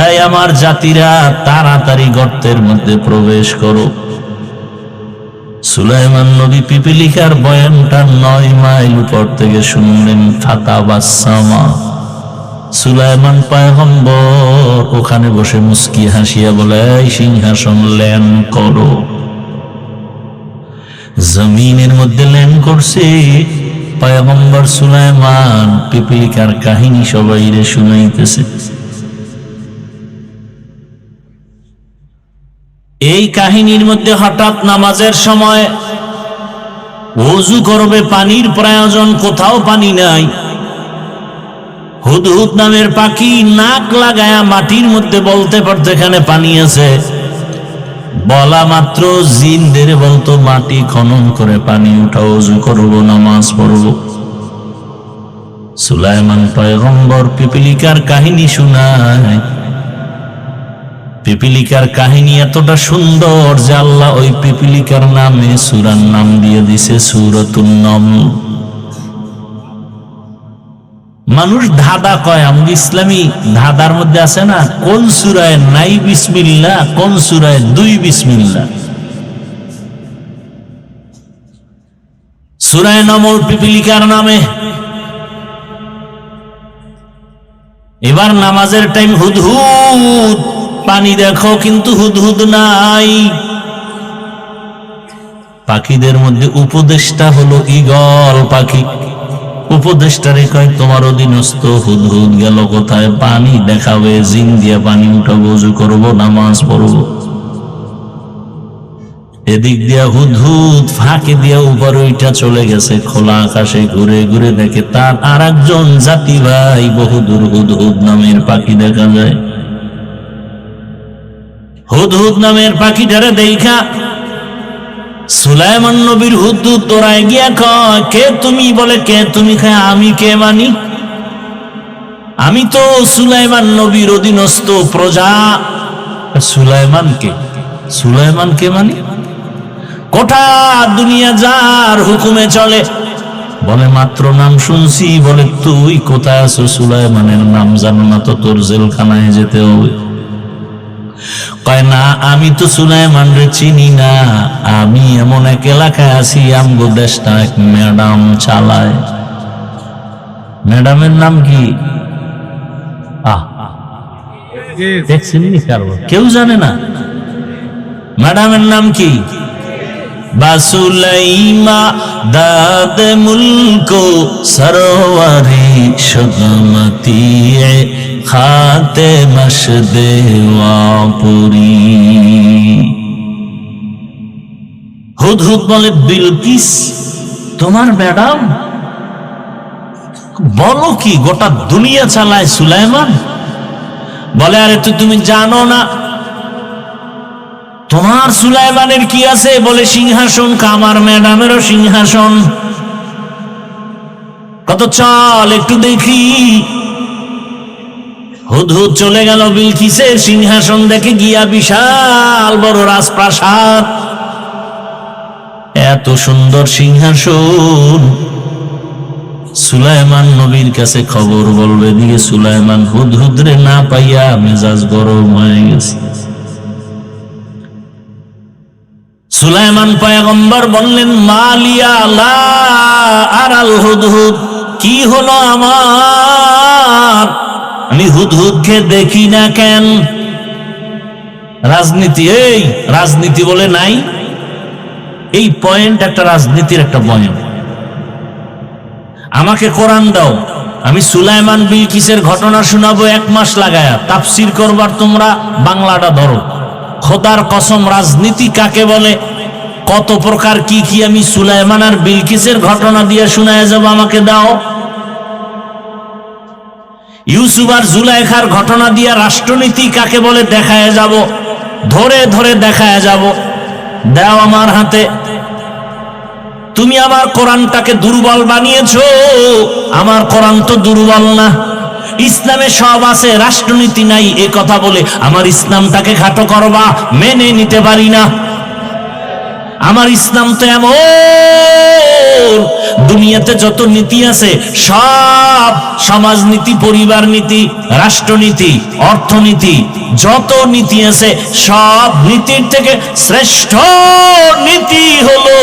এই আমার জাতিরা তাড়াতাড়ি গর্তের মধ্যে প্রবেশ করো। সুলাইমান নবী পিপিলিকার বয়ানটা 9 মাইল উপর থেকে শুনলেন। ফাতাবাসসামা, সুলাইমান পয়গম্বর ওখানে বসে মুস্কি হাসিয়া বলে, এই সিংহাসন ল্যান্ড করো। জমিনের মধ্যে ল্যান্ড করছে। পয়গম্বর সুলাইমান পিপিলিকার কাহিনী সবাইরে শুনাইতেছে। এই কাহিনীর মধ্যে হঠাৎ নামাজের সময় ওযু করবে, পানির প্রয়োজন, কোথাও পানি নাই। হুদহুদ নামের পাখি নাক লাগায়া মাটির মধ্যে বলতে পারতো এখানে পানি আছে। বলা মাত্র জিনদের বলতো মাটি খনন করে পানি উঠাও, ওযু করবো, নামাজ পড়বো। সুলাইমান পয়গম্বর পিপিলিকার কাহিনী শুনায়। পিপিলিকার কাহিনী এতটা সুন্দর যে আল্লাহ ওই পিপিলিকার নামে সূরার নাম দিয়ে দিছে সূরাতুন নমল। মানুষ ধাঁধা কয়, আমাদের ইসলামী ধাঁধার মধ্যে আছে না, কোন সূরায় নাই বিসমিল্লাহ, কোন সূরায় 2 বিসমিল্লাহ। সূরায়ে নমল পিপিলিকার নামে। এবার নামাজের টাইম, হুদহুদ পানি দেখো, কিন্তু হুদহুদ নাই। পাখিদের মধ্যে উপদেষ্টা হলো ঈগল পাখি। উপদেষ্টারে কয়, তোমার অধীনস্থ হুদহুদ গেল কোথায়? পানি দেখাবে, জিন দিয়ে পানি উঠাবো, ওযু করবো, নামাজ পড়বো। এদিক দিয়া হুদহুদ ফাঁকে দিয়া উপর ওইটা চলে গেছে। খোলা আকাশে ঘুরে ঘুরে দেখে তার আর একজন জাতি ভাই বহুদূর হুদহুদ নামের পাখি দেখা যায়। হুদহুদ নামের পাখিটারে দেখা সুলাইমান নবীর হুদহুদ দৌড়ায় গিয়া কয়, কে তুমি? বলে, কে তুমি? খায়, আমি কে মানি? আমি তো সুলাইমান নবীর অধীনস্থ প্রজা। সুলাইমান কে? সুলাইমান কে মানি? গোটা দুনিয়া যার হুকুমে চলে। বলে মাত্র নাম শুনছি, বলে তুই কোথায় আছো? সুলাইমানের নাম জানো না তো, তোর জেলখানায় যেতে হবে। কয় না, আমি তো সুলাইমান রে চিনি না, আমি এমন এক এলাকায় আছি আমগো দেশটা এক ম্যাডাম চালায়। ম্যাডামের নাম কি? দেখছেন কেউ জানে না ম্যাডামের নাম কি? বাসুলাইমা দাদ মুলকো সরোয়ারি সুগমতি খাতে মশদে ওয়াপুরি। হুদহুদ বলে, বিলকিস তোমার ম্যাডাম? বলো কি, গোটা দুনিয়া চালায় সুলাইমান? বলে, আরে তো তুমি জানো না তোমার সুলাইমানের কি আছে? বলে, সিংহাসন। আমার ম্যাডামেরও সিংহাসন। কত চল একটু দেখি। হুদহুদ চলে গেল বিলকিসের সিংহাসন দেখে গিয়া, বিশাল বড় রাজপ্রাসাদ, এত সুন্দর সিংহাসন। সুলাইমান নবীর কাছে খবর বলবে দিয়ে সুলাইমান হুদহুদ রে না পাইয়া মেজাজ গরম হয়ে গেছে। সুলাইমান পয়গম্বর বললেন, মালিয়া লা আরাল হুদহুদ, কি হলো আমার, আমি হুদহুদকে দেখি না কেন? রাজনীতি, এই রাজনীতি বলে নাই, এই পয়েন্ট একটা রাজনীতির একটা বয়ান। আমাকে কোরআন দাও, আমি সুলাইমান বিলকিসের ঘটনা শোনাবো 1 মাস লাগায়া, তাফসির করবার তোমরা বাংলাটা ধরো। খোদার কসম, রাজনীতি কাকে বলে, কত প্রকার কি কি আমি সুলাইমান আর বিলকিসের ঘটনা দিয়ে শোনায় যাব, আমাকে দাও। ইউসুফ আর জুলাইখার ঘটনা দিয়ে রাষ্ট্রনীতি কাকে বলে দেখায় যাব, ধরে ধরে দেখায় যাব। দাও আমার হাতে। তুমি আমার কোরআনটাকে দুর্বল বানিয়েছো, আমার কোরআন তো দুর্বল না। ইসলামে সব আছে, রাষ্ট্রনীতি নাই, এ কথা বলে আমার ইসলামটাকে খাটো করবা, মেনে নিতে পারি না। আমার ইসলাম তো এমন, দুনিয়াতে যত নীতি আছে সব, সমাজনীতি, পরিবার নীতি, রাষ্ট্রনীতি, অর্থনীতি, যত নীতি আছে সব নীতির থেকে শ্রেষ্ঠ নীতি হলো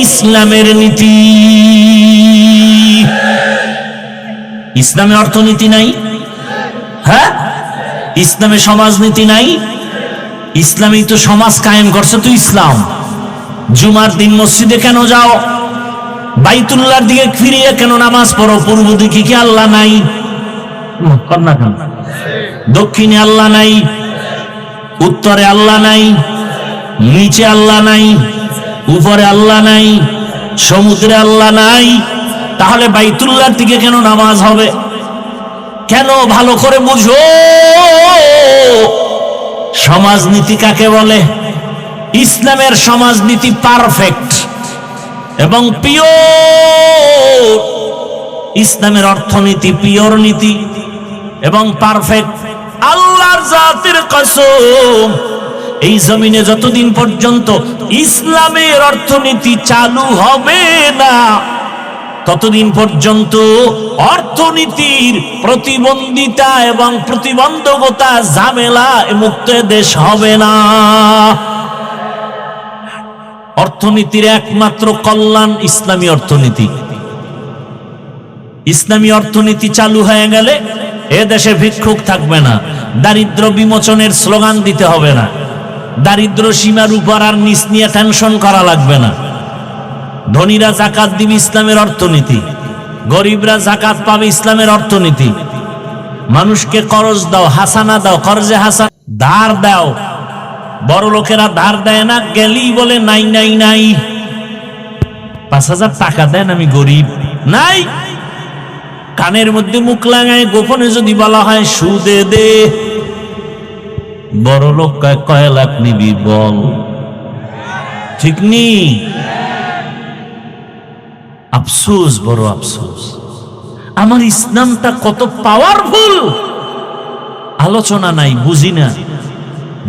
ইসলামের নীতি। ইসলামে অর্থনীতি নাই? হ্যাঁ, ইসলামে সমাজনীতি নাই? ইসলামই তো সমাজ কায়েম করছে তো ইসলাম। জুমার দিন মসজিদে কেন যাও? বাইতুল্লাহর দিকে ফিরিয়ে কেন নামাজ পড়ো? পূর্ব দিকে কি আল্লাহ নাই? দক্ষিণে আল্লাহ নাই? উত্তরে আল্লাহ নাই? নিচে আল্লাহ নাই? উপরে আল্লাহ নাই? সমুদ্রে আল্লাহ নাই? তাহলে বাইতুল্লাহর দিকে কেন নামাজ হবে? কেন? ভালো করে বুঝো সমাজনীতি কাকে বলে। ইসলামের সমাজনীতি পারফেক্ট এবং পিওর। ইসলামের অর্থনীতি পিওর নীতি এবং পারফেক্ট। আল্লাহর জাতের কসম, এই জমিনে যতদিন পর্যন্ত ইসলামের অর্থনীতি চালু হবে না, ততদিন পর্যন্ত অর্থনীতির প্রতিবন্ধিতা এবং প্রতিবন্ধকতা, ঝামেলা মুক্ত দেশ হবে না। অর্থনীতির একমাত্র কল্যাণ ইসলামী অর্থনীতি। ইসলামী অর্থনীতি চালু হয়ে গেলে এ দেশে ভিক্ষুক থাকবে না, দারিদ্র বিমোচনের স্লোগান দিতে হবে না, দারিদ্র সীমার উপর আর নিচ নিয়ে টেনশন করা লাগবে না। ধনীরা যাকাত দিবে, ইসলামের অর্থনীতি। গরিবরা যাকাত পাবে, ইসলামের অর্থনীতি। মানুষকে করজ দাও, হাসানা দাও, করজে হাসান, ধার দাও। বড় লোকেরা ধার দেয় না, গেলেই বলে নাই নাই নাই। 5000 টাকা দেন, আমি গরিব। নাই, কানের মধ্যে মুখ লাগায় গোপনে যদি বলা হয় সুদে দে, বড় লোক কয় লাখ নিবি বল, ঠিক নেই? আফসোস, বড় আফসোস। আমার ইসলামটা কত পাওয়ারফুল, আলোচনা নাই, বুঝি না।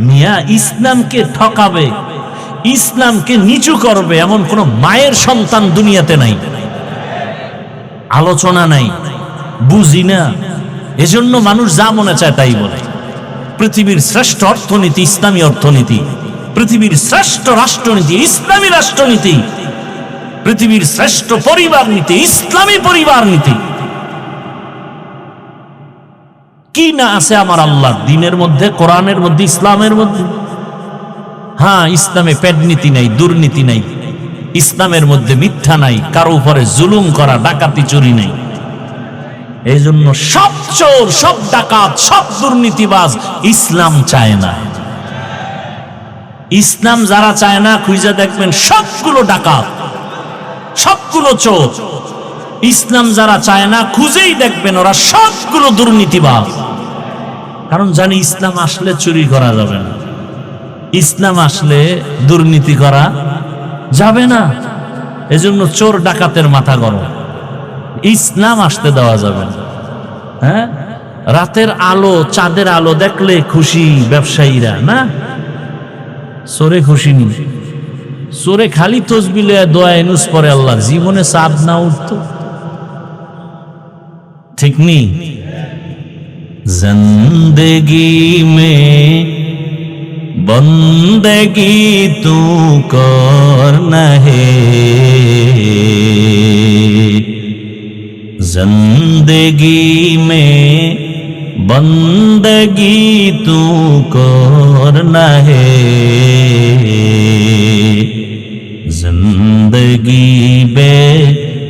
মিয়া ইসলামকে ঠকাবে, ইসলামকে নিচু করবে এমন কোন মায়ের সন্তান দুনিয়াতে নাই। আলোচনা নাই, বুঝি না, এজন্য মানুষ যা মনে চায় তাই বলে। পৃথিবীর শ্রেষ্ঠ অর্থনীতি ইসলামী অর্থনীতি, পৃথিবীর শ্রেষ্ঠ রাষ্ট্রনীতি ইসলামী রাষ্ট্রনীতি, পৃথিবীর শ্রেষ্ঠ পরিবার নীতি ইসলামী পরিবার নীতি। কি না আছে আমার আল্লাহর দ্বীনের মধ্যে, কোরআনের মধ্যে, ইসলামের মধ্যে। হ্যাঁ, ইসলামে পেটনীতি নাই, দুর্নীতি নাই, ইসলামের মধ্যে মিথ্যা নাই, কারো উপরে জুলুম করা, ডাকাতি চুরি নাই। এই জন্য সব চোর, সব ডাকাত, সব দুর্নীতিবাজ ইসলাম চায় না। ইসলাম যারা চায় না খুঁজে দেখবেন সবগুলো ডাকাত, সবগুলো চোর। ইসলাম যারা চায় না খুঁজেই দেখবেন ওরা সবগুলো দুর্নীতিবাজ। কারণ জানি ইসলাম আসলে চুরি করা যাবে না, ইসলাম আসলে দুর্নীতি করা যাবে না। এজন্য চোর ডাকাতের মাথা গরম, ইসলাম আসতে দেওয়া যাবে না। হ্যাঁ, রাতের আলো, চাঁদের আলো দেখলে খুশি ব্যবসায়ীরা, না চোরে খুশি নি। চোরে খালি তসবিলে দোয়া এনুস পরে আল্লাহর, জীবনে চাঁদ না উঠতো, ঠিক নি। জিন্দেগি মে বন্দেগি তু করনা হে, जिंदगी में बंदगी तू करना है, जिंदगी बे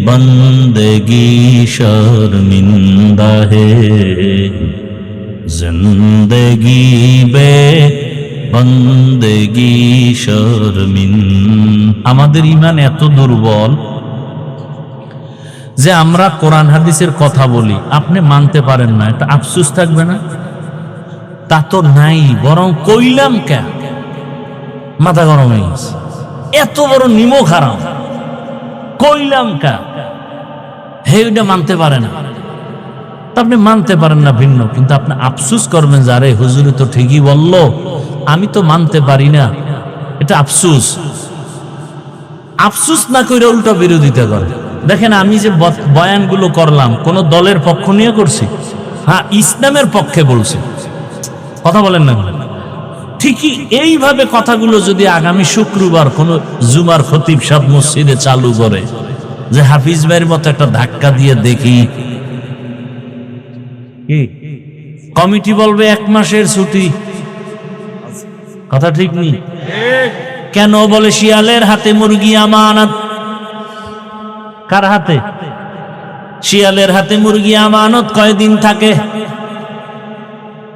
बंदगी शर्मिंदा है, जिंदगी बे बंदगी शर्मिंदा। আমাদের ঈমান এত দুর্বল যে আমরা কোরআন হাদিসের কথা বলি, আপনি মানতে পারেন না, এটা আফসোস থাকবে না? তা তো নাই, বরং কইলাম কেন মাথা গরম হয়ে গেছে। এত বড় নিমক হারাম, কইলাম কেন হে, ওইটা মানতে পারে না। আপনি মানতে পারেন না ভিন্ন, কিন্তু আপনি আফসোস করবেন যে আরে হুজুরে তো ঠিকই বলল, আমি তো মানতে পারি না। এটা আফসোস। আফসোস না করে উল্টা বিরোধিতা করে। দেখেন, আমি যে বয়ানগুলো করলাম কোন দলের পক্ষ নিয়ে করছি? হ্যাঁ, ইসলামের পক্ষে বলছি। কথা বলেন না? ঠিকই এইভাবে কথাগুলো যদি আগামী শুক্রবার কোন জুমার খতিব সাহেব মসজিদে চালু করে, যে হাফিজ ভাইয়ের মতো একটা ধাক্কা দিয়ে দেখি, কমিটি বলবে 1 মাসের ছুটি। কথা ঠিক নেই কেন? বলে শিয়ালের হাতে মুরগি আমানত। কার হাতে? শিয়ালের হাতে মুরগি আমানত কয়দিন থাকে?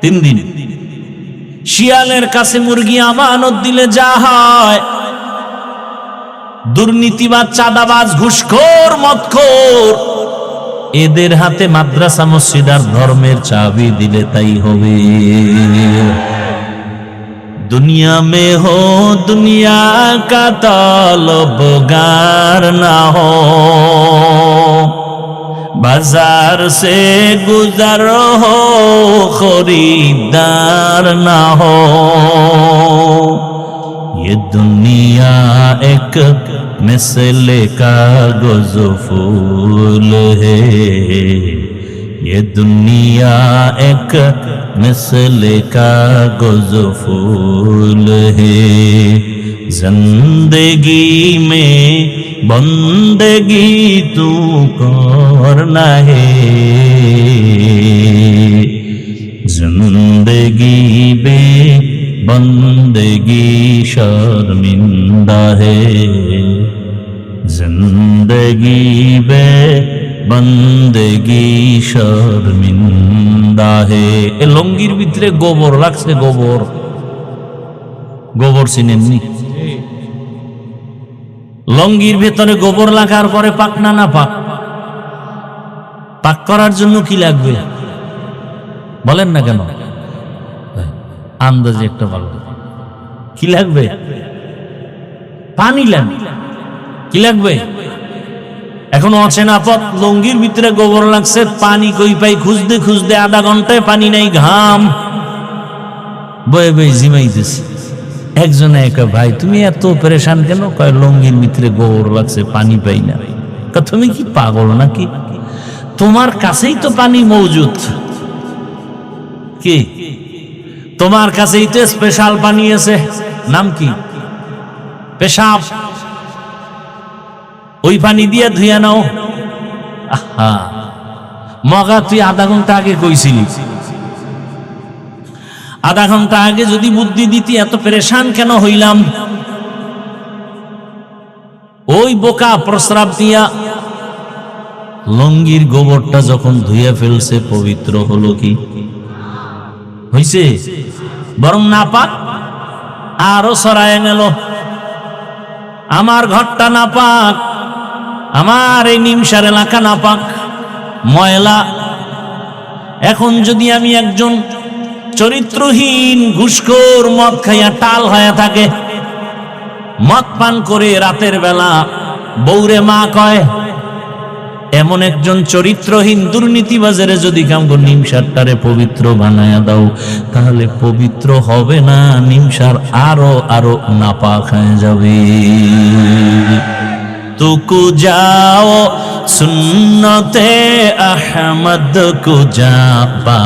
3 দিন। শিয়ালের কাছে মুরগি আমানত দিলে যা হয়, দুর্নীতিবাজ, চাঁদাবাজ, ঘুষখোর, মদখোর, এদের হাতে মাদ্রাসা, মসজিদ আর ধর্মের চাবি দিলে তাই হবে। दुनिया में हो दुनिया का तलबगार ना हो, बाजार से गुजर हो खरीदार ना हो, ये दुनिया एक मिसले कागज़ फूल है, ये दुनिया एक मिसले कागज़ फूल है, जिंदगी में बंदगी तू करना है, जिंदगी में बंदगी शर्मिंदा है, जिंदगी में बंदगी शर्मिंदा है। ए लंगिर ভিতরে গোবর লাগছে, গোবর, গোবর চিনেননি? লঙ্গির ভেতরে গোবর লাগার পরে পাক না না পাক? পাক করার জন্য কি লাগবে বলেন না কেন? আন্দাজে একটা ভালো, কি লাগবে? পানি লাগবে। কি লাগবে? এখন অচেনা পথ, লঙ্গির ভিতরে গোবর লাগছে, পানি কই পাই খুঁজতে খুঁজতে আধা ঘন্টায় পানি নাই, ঘাম বয়ে বয়ে জিমাইতেছে। একজনে কয়, ভাই তুমি এত পরেশান কেন? কয়, লঙ্গির ভিতরে গোবর লাগছে, পানি পাই না। কয়, তুমি কি পাগল নাকি? তোমার কাছেই তো পানি মজুদ, কি তোমার কাছেই তো স্পেশাল পানি আছে, নাম কি? পেশাব। ওই পানি দিয়ে ধুয়ে নাও। আহা, মগা তুই আধা ঘন্টা আগে কইছিলি, আধা ঘন্টা আগে যদি বুদ্ধি দিতি এত পেরেশান কেন হইলাম? ওই বোকা প্রস্রাব দিয়া লঙ্গির গোবরটা যখন ধুয়ে ফেলছে, পবিত্র হলো কি হইছে? বরং নাপাক আরো ছড়ায় গেল। আমার ঘরটা নাপাক, আমার এই নিমসার এলাকা নাপাক, ময়লা। এখন যদি আমি একজন চরিত্রহীন ঘুষখোর, মদ খাইয়া টাল হয়ে থাকে, মদ পান করে রাতের বেলা বউরে মা কয়, এমন একজন চরিত্রহীন দুর্নীতিবাজারে যদি কামগো নিমসারটারে পবিত্র বানায়া দাও, তাহলে পবিত্র হবে না, নিমসার আরো আরো নাপাক হয়ে যাবে। তুকু যাও সুন্নতে আহমদ কুজা পা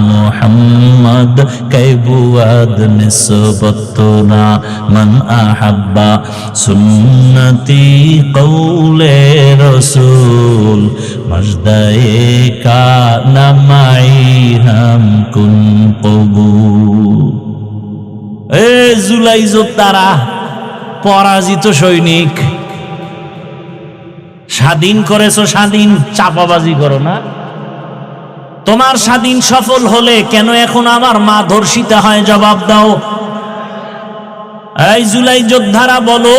মুহাম্মদ কৈবুয়াদ নিসবতনা মান আহাব্বা সুন্নতি কৌলে রসুল মজদায়ে কা নামাই হাম কুন কবুল। এ জুলাই যোদ্ধারা, পরাজিত সৈনিক, স্বাধীন করেছো, স্বাধীন চাপাবাজি করো না। তোমার স্বাধীন সফল হলে কেন এখন আমার মা ধর্ষিতা হয়? জবাব দাও। এই জুলাই যোদ্ধারা বলো,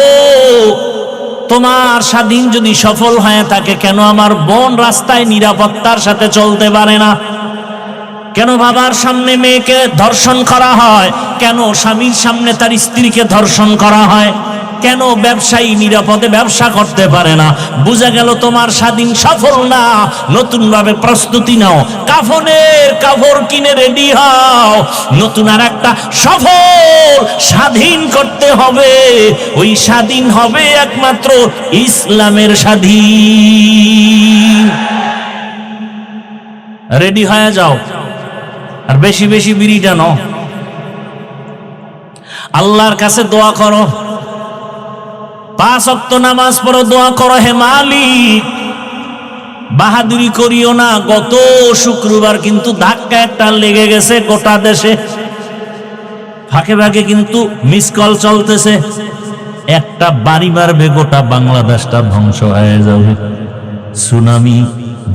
তোমার স্বাধীন যদি সফল হয়ে থাকে, কেন আমার বোন রাস্তায় নিরাপত্তার সাথে চলতে পারে না? কেন বাবার সামনে মেয়েকে ধর্ষণ করা হয়? কেন স্বামীর সামনে তার স্ত্রীকে ধর্ষণ করা হয়? কেন ব্যবসায়ী নিরাপদে ব্যবসা করতে পারে না? বুঝা গেল তোমার স্বাধীন সফল না। নতুন ভাবে প্রস্তুতি নাও, কাফনের কাপড় কিনে রেডি হও, নতুন আর একটা সফল স্বাধীন করতে হবে। ওই স্বাধীন হবে একমাত্র ইসলামের স্বাধীন। রেডি হয়ে যাও, আর বেশি বেশি বিড়ি টানো, আল্লাহর কাছে দোয়া করো, 5 ওয়াক্ত নামাজ পড়ো, দোয়া করো, হে মালিক বাহাদুরি করিও না। গত শুক্রবার কিন্তু ধাক্কা একটা লেগে গেছে গোটা দেশে, ফাঁকে ফাঁকে কিন্তু মিস কল চলতেছে। একটা বাড়ি মারবে, গোটা বাংলাদেশটা ধ্বংস হয়ে যাবে। সুনামি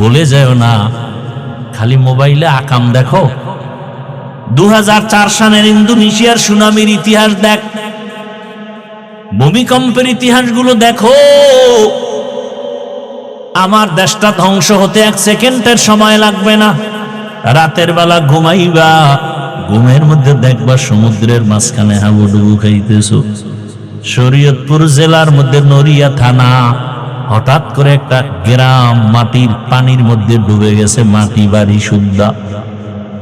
বলে যায় না, খালি মোবাইলে আকাম দেখো। 2004 সালের ইন্দোনেশিয়ার সুনামির ইতিহাস দেখ, ভূমিকম্পের ইতিহাসগুলো দেখো। আমার দেশটা ধ্বংস হতে 1 সেকেন্ডের সময় লাগবে না। রাতের বেলা ঘুমাইবা, ঘুমের মধ্যে দেখবা সমুদ্রের মাঝখানে হাবুডুবু খাইতেছো। শরীয়তপুর জেলার মধ্যে নড়িয়া থানা, হঠাৎ করে একটা গ্রাম মাটির পানির মধ্যে ডুবে গেছে, মাটি বাড়ি সুদ্ধা।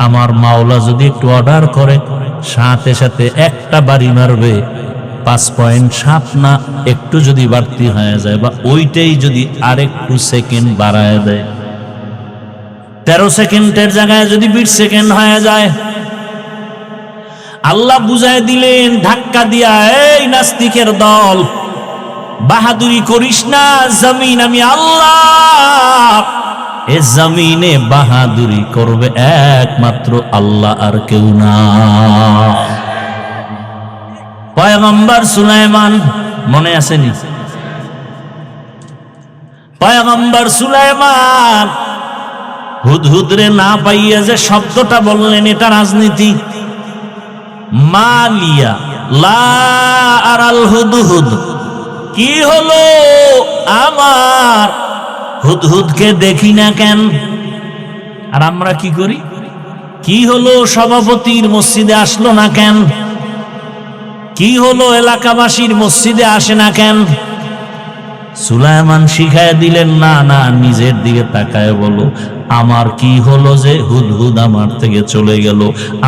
আমার মাওলা যদি একটু অর্ডার করে, সাথে সাথে একটা বাড়ি মারবে। 5.7 না একটু যদি বাড়তি হয়ে যায়, বা ওইটাই যদি আরেকটু সেকেন্ড বাড়ায় দেয়, 13 সেকেন্ডের জায়গায় যদি 20 সেকেন্ড হয়ে যায়, আল্লাহ বুঝায় দিলেন ধাক্কা দিয়া, এই নাস্তিকের দল, বাহাদুরি করিস না, জমিন আমি আল্লাহ। এ জমিনে বাহাদুরি করবে একমাত্র আল্লাহ, আর কেউ না। পয়গম্বর সুলাইমান মনে আসেনি? পয়গম্বর সুলাইমান হুদহুদরে না পাইয়া যে শব্দটা বললেন, এটা রাজনীতি। মালিয়া লা আরাল হুদহুদ, কি হলো আমার হুদহুদকে দেখি না কেন? আর আমরা কি করি? কি হলো সভাপতির মসজিদে আসলো না কেন? কি হলো এলাকাবাসীর মসজিদে আসে না কেন? সুলাইমান শিখায় দিলেন, না না, নিজের দিকে তাকায় বলো, আমার কি হলো যে হুদহুদ আমার থেকে চলে গেল?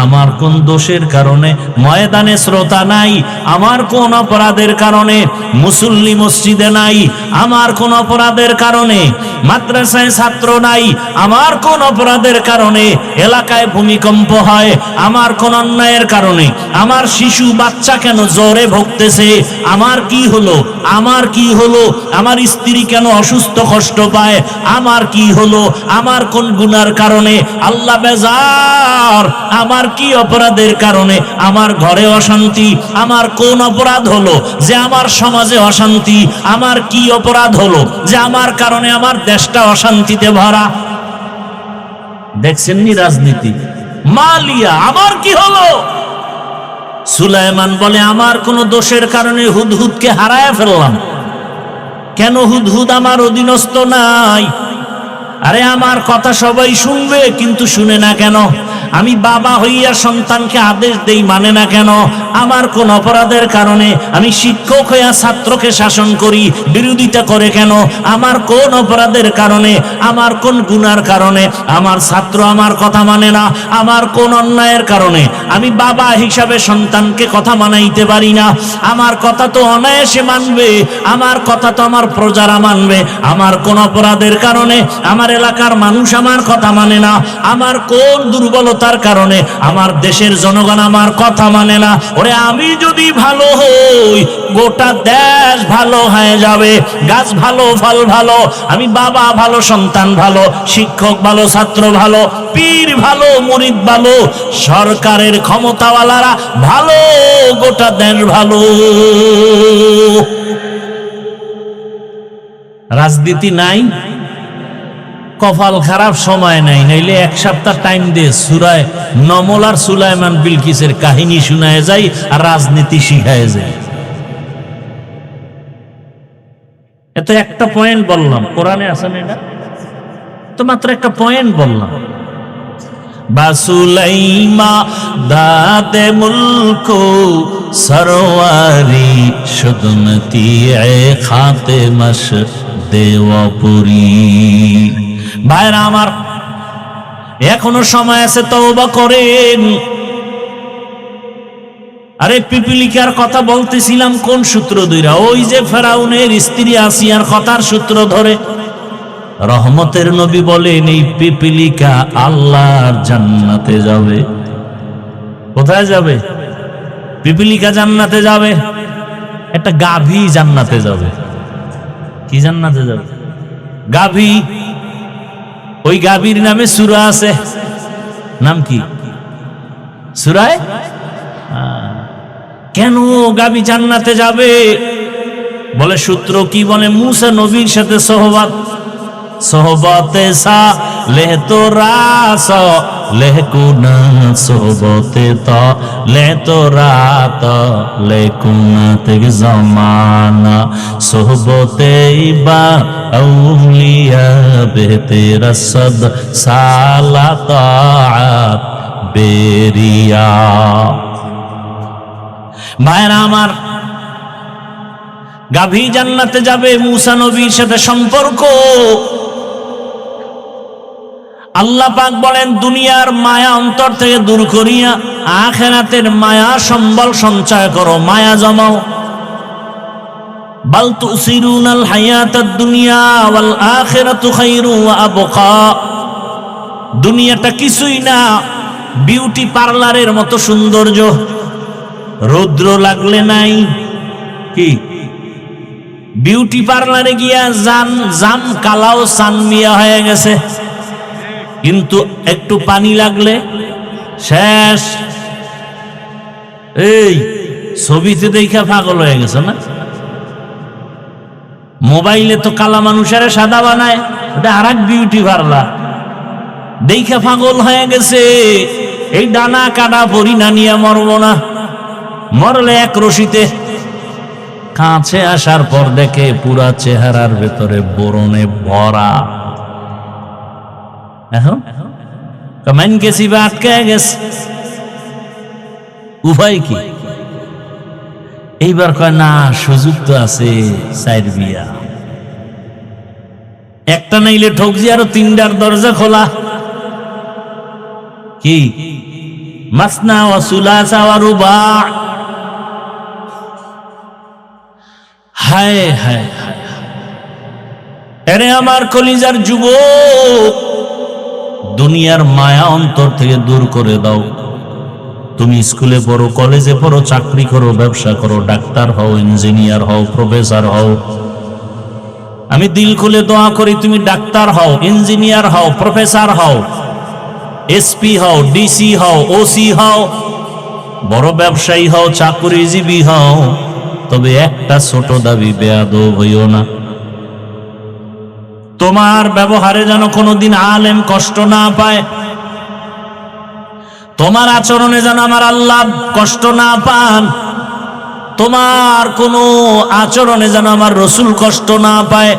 আমার কোন দোষের কারণে ময়দানে শ্রোতা নাই? আমার কোন অপরাধের কারণে মুসল্লি মসজিদে নাই? আমার কোন অপরাধের কারণে মাদ্রাসায় ছাত্র নাই? আমার কোন অপরাধের কারণে এলাকায় ভূমিকম্প হয়? আমার কোন অন্যায়ের কারণে আমার শিশু বাচ্চা কেন জ্বরে ভুগতেছে? আমার কি হলো? আমার কি হলো? আমার স্ত্রী কেন অসুস্থ কষ্ট পায়? আমার কি হলো? আমার কোন গুনার কারণে আল্লাহ বেজার? আমার কি অপরাধের কারণে আমার ঘরে অশান্তি? আমার কোন অপরাধ হলো যে আমার সমাজে অশান্তি? আমার কি অপরাধ হলো যে আমার কারণে আমার দেশটা অশান্তিতে ভরা? দেখছেননি রাজনীতি? মালিয়া, আমার কি হলো? সুলাইমান বলে আমার কোন দোষের কারণে হুদহুদকে হারায় ফেললাম। কেন হুদহুদ আমার অধীনস্থ নাই? আরে আমার কথা সবাই শুনবে, কিন্তু শুনে না কেন? আমি বাবা হইয়া সন্তানকে আদেশ দেই, মানে না কেন? আমার কোন অপরাধের কারণে আমি শিক্ষক হইয়া ছাত্রকে শাসন করি, বিরোধিতা করে কেন? আমার কোন অপরাধের কারণে, আমার কোন গুনার কারণে আমার ছাত্র আমার কথা মানে না? আমার কোন অন্যায়ের কারণে আমি বাবা হিসাবে সন্তানকে কথা মানাইতে পারি না? আমার কথা তো অনায়াসে মানবে, আমার কথা তো আমার প্রজারা মানবে। আমার কোন অপরাধের কারণে আমার এলাকার মানুষ আমার কথা মানে না? আমার কোন দুর্বলতার কারণে আমার দেশের জনগণ আমার কথা মানে না? ওরে আমি যদি ভালো হই, গোটা দেশ ভালো হয়ে যাবে। গাছ ভালো, ফল ভালো, আমি বাবা ভালো, সন্তান ভালো, শিক্ষক ভালো, ছাত্র ভালো, পীর ভালো, মুরিদ ভালো, সরকারের ক্ষমতাওয়ালারা ভালো, গোটা দেশ ভালো। রাজনীতি নাই, কপাল খারাপ, সময় নাই, নাইলে এক সপ্তাহ টাইম দিয়ে সূরা নমল আর সুলাইমান বিলকিসের কাহিনী শোনায় যায় আর রাজনীতি শিখায় যায়। এত একটা পয়েন্ট বললাম, কোরআনে আছে না? এটা তো মাত্র একটা পয়েন্ট বললাম। বাসুলাইমা দাদে মুলকো সরওয়ারি শুদনতি এ খাতে মশ দেওয়াপুরি। ভাইরা আমার, এখনো সময় আছে, তওবা করেন। আরে পিপিলিকার কথা বলতেছিলাম কোন সূত্র ধইরা? ওই যে ফেরাউনের স্ত্রী আসিয়ার কথার সূত্র ধরে। রহমতের নবী বলেন এই পিপিলিকা আল্লাহর জান্নাতে যাবে। কোথায় যাবে? পিপিলিকা জান্নাতে যাবে। একটা গাভী জান্নাতে যাবে। কি জান্নাতে যাবে? গাভী। ওই গাভীর নামে সূরা আছে। নাম কি? সূরায়ে কেন গাভী জান্নাতে যাবে? বলে সূত্র কি বলে? মুসা নবীর সাথে সোহবত, সোহবতে সা লেহ তো রাস লেহ কুনা, সোহবতে তা লে তো রাত লে কুনা তেগ জমানা, সোহবতে বা আউলিয়া বেহতে রসদ সালাতাত বেরিয়া। ভাইরা আমার, গাভী জান্নাতে যাবে, মুসা নবীর সাথে সম্পর্ক। আল্লাহ পাক বলেন দুনিয়ার মায়া অন্তর থেকে দূর করিয়া আখিরাতের মায়া সম্বল সঞ্চয় করো, মায়া জমাও। বাল তুসিরুনাল হায়াতাদ দুনিয়া ওয়াল আখিরাতু খায়রু ওয়া আবকা। দুনিয়াটা কিছুই না, বিউটি পার্লারের মতো সৌন্দর্য। রৌদ্র লাগলে নাই কি? বিউটি পার্লারে গিয়া জাম কালাও সানমিয়া হয়ে গেছে, কিন্তু একটু পানি লাগলে শেষ। এই ছবিতে দেখা পাগল হয়ে গেছে না? মোবাইলে তো কালা মানুষের সাদা বানায়, ওটা আর এক বিউটি পার্লার। দেখা পাগল হয়ে গেছে। এই ডানা কাটা পরি না নিয়ে মরব না, মরলে এক রশিতে। কাছে আসার পর দেখে পুরা চেহারার ভেতরে বরণে ভরা। এখন কমেন গেছি বা আটকে গেছে, উভয় কি? এইবার কয় না, সুযোগ তো আছে, সাইড বিয়া। একটা নাইলে ঠকজি আরো তিনটার দরজা খোলা। কি মাসনা ওয়া সুলাসা ওয়া রুবা। হায় হায় হায়, এরে আমার কলিজার যুবক, দুনিয়ার মায়া অন্তর থেকে দূর করে দাও। তুমি স্কুলে পড়ো, কলেজে পড়ো, চাকরি করো, ব্যবসা করো, ডাক্তার হও, ইঞ্জিনিয়ার হও, প্রফেসর হও, আমি দিল খুলে দোয়া করি তুমি ডাক্তার হও, ইঞ্জিনিয়ার হও, প্রফেসর হও, এসপি হও, ডিসি হও, ওসি হও, বড় ব্যবসায়ী হও, চাকরিজীবী হও, তবে একটা ছোট দাবি, বেয়াদব হইও না। তোমার ব্যবহারে যেন কোনোদিন আলেম কষ্ট না পায়, তোমার আচরণে যেন আমার আল্লাহ কষ্ট না পান, তোমার কোনো আচরণে যেন আমার রসুল কষ্ট না পায়,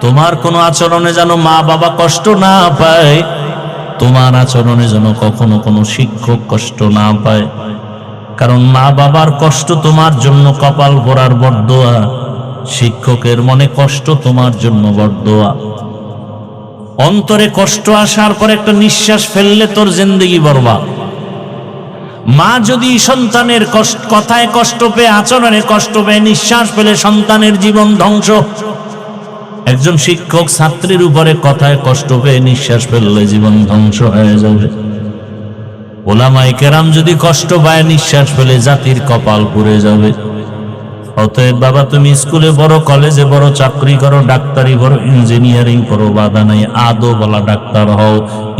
তোমার কোনো আচরণে যেন মা বাবা কষ্ট না পায়, তোমার আচরণে যেন কখনো কোনো শিক্ষক কষ্ট না পায়। কারণ মা বাবার কষ্ট তোমার জন্য কপাল ভরার বরদোয়া, শিক্ষকের মনে কষ্ট তোমার জন্য বরদোয়া। অন্তরে কষ্ট আসার পর একটা নিঃশ্বাস ফেললে তোর জিন্দেগি বরবাদ। মা যদি সন্তানের কথায় কষ্ট পেয়ে, আচরণে কষ্ট পেয়ে, নিঃশ্বাস ফেলে সন্তানের জীবন ধ্বংস। একজন শিক্ষক ছাত্রীর উপরে কথায় কষ্ট পেয়ে নিঃশ্বাস ফেললে জীবন ধ্বংস হয়ে যাবে। ওলামায়ে কেরাম যদি কষ্ট পায়, নিঃশ্বাস ফেলে জাতির কপাল পুড়ে যাবে। অতএব বাবা, তুমি স্কুলে পড়ো, কলেজে পড়ো, চাকরি করো, ডাক্তারি করো, ইঞ্জিনিয়ারিং করো, বাধা নাই। আদো বলা ডাক্তার হও,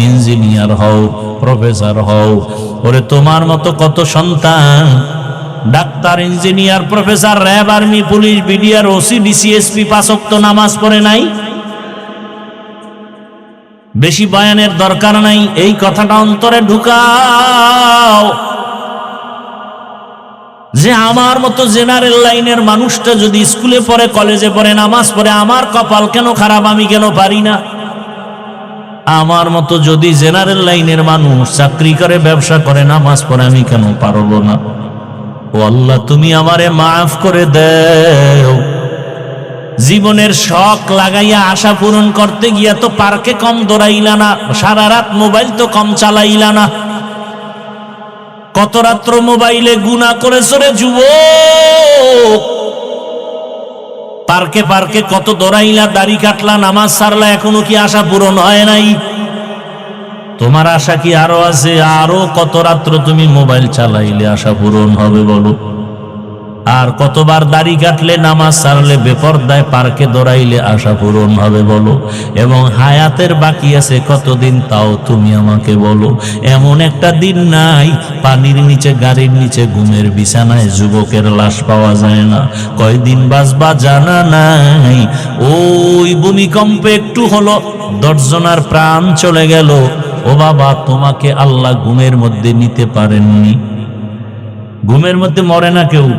ইঞ্জিনিয়ার হও, প্রফেসর হও। ওরে তোমার মতো কত সন্তান doctor, engineer, professor, RAB, army, police, BDR, OC, DC, SP 5 ওয়াক্ত নামাজ পড়ে নাই। বেশি বয়ানের দরকার নাই, এই কথাটা অন্তরে ঢুকাও যে আমার মতো জেনারেল লাইনের মানুষটা যদি স্কুলে পড়ে, কলেজে পড়ে, নামাজ পড়ে, আমার কপাল কেন খারাপ, আমি কেন পারি না? আমার মতো যদি জেনারেল লাইনের মানুষ চাকরি করে, ব্যবসা করে, নামাজ পড়ে, আমি কেন পারবো না? ও আল্লাহ, তুমি আমারে মাফ করে দেও। জীবনের শখ লাগাইয়া আশা পূরণ করতে গিয়া তো পার্কে কম দৌড়াইলা না, সারা রাত মোবাইল তো কম চালাইলা না। কত রাত্র মোবাইলে গুনাহ করেছ রে যুবক। পার্কে পার্কে কত দৌড়াইলা, দাড়ি কাটলা, নামাজ সারলা, এখনো কি আশা পূরণ হয় নাই? তোমার আশা কি আরো আছে? আরো কত রাত্র তুমি মোবাইল চালাইলে আশা পূরণ হবে বলো? আর কতবার দাড়ি কাটলে, নামাজ সারলে, বেপরদায় পার্কে দৌড়াইলে আশা পূরণ হবে বলো? এবং হায়াতের বাকি আছে কতদিন, তাও তুমি আমাকে বলো। এমন একটা দিন নাই পানির নিচে, গাড়ির নিচে, ঘুমের বিছানায় যুবকের লাশ পাওয়া যায় না। কয়দিন বাঁচবা জানা নাই। ওই ভূমিকম্পে একটু হলো 10 জনের প্রাণ চলে গেল। ও বাবা, তোমাকে আল্লাহ ঘুমের মধ্যে নিতে পারেননি? ঘুমের মধ্যে মরে না কেউ।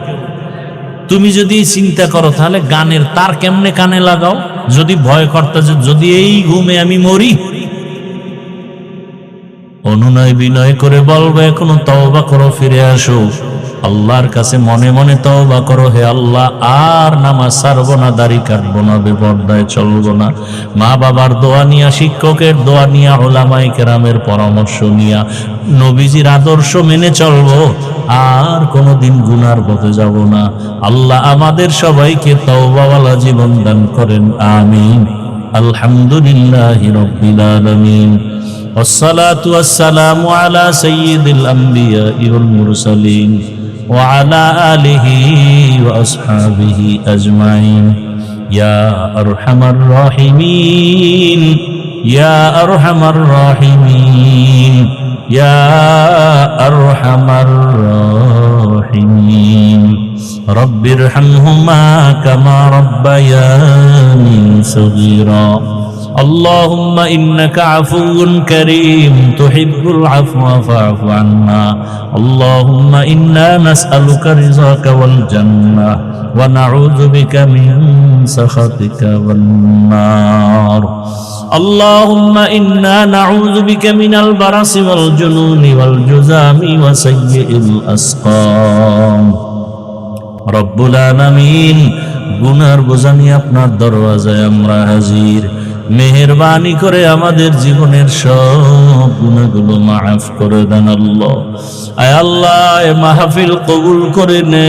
তুমি যদি চিন্তা করো, তাহলে গানের তার কেমনে কানে লাগাও? যদি ভয় করতে যে যদি এই ঘুমে আমি মরি, অনুনয় বিনয় করে বলবো, এখনো তওবা করো, ফিরে আসো আল্লাহর কাছে, মনে মনে তওবা করো, হে আল্লাহ, আর নামাজ ছাড়বো না, দাড়ি কাটবো না, বেপরদায় চলবো না। মা বাবার দোয়া নিয়া, শিক্ষকের দোয়া নিয়া, উলামায়ে কেরামের পরামর্শ নিয়া, নবীজির আদর্শ মেনে চলবো, আর কোনোদিন গুনার পথে যাব না। আল্লাহ আমাদের সবাইকে তওবাওয়ালা জীবন দান করেন, আমিন। আলহামদুলিল্লাহি রাব্বিল আলামিন। والصلاة والسلام على سيد الأنبياء والمرسلين وعلى آله وأصحابه أجمعين يا أرحم الراحمين يا أرحم الراحمين يا أرحم الراحمين رب ارحمهما كما ربياني صغيرا اللهم إنك عفو كريم تحب العفو فاعف عنا اللهم إنا نسألك رضاك والجنة ونعوذ بك من سخطك والنار اللهم إنا نعوذ بك من البرص والجنون والجذام وسيء الأسقام রব্বুল আলামিন, গুনার বোঝা নিয়ে আপনার দরওয়াজায় আমরা হাজির। মেহেরবানি করে আমাদের জীবনের সব গুনাহগুলো মাফ করে দেন আল্লাহ। আয় আল্লাহ, এ মাহফিল কবুল করে নে।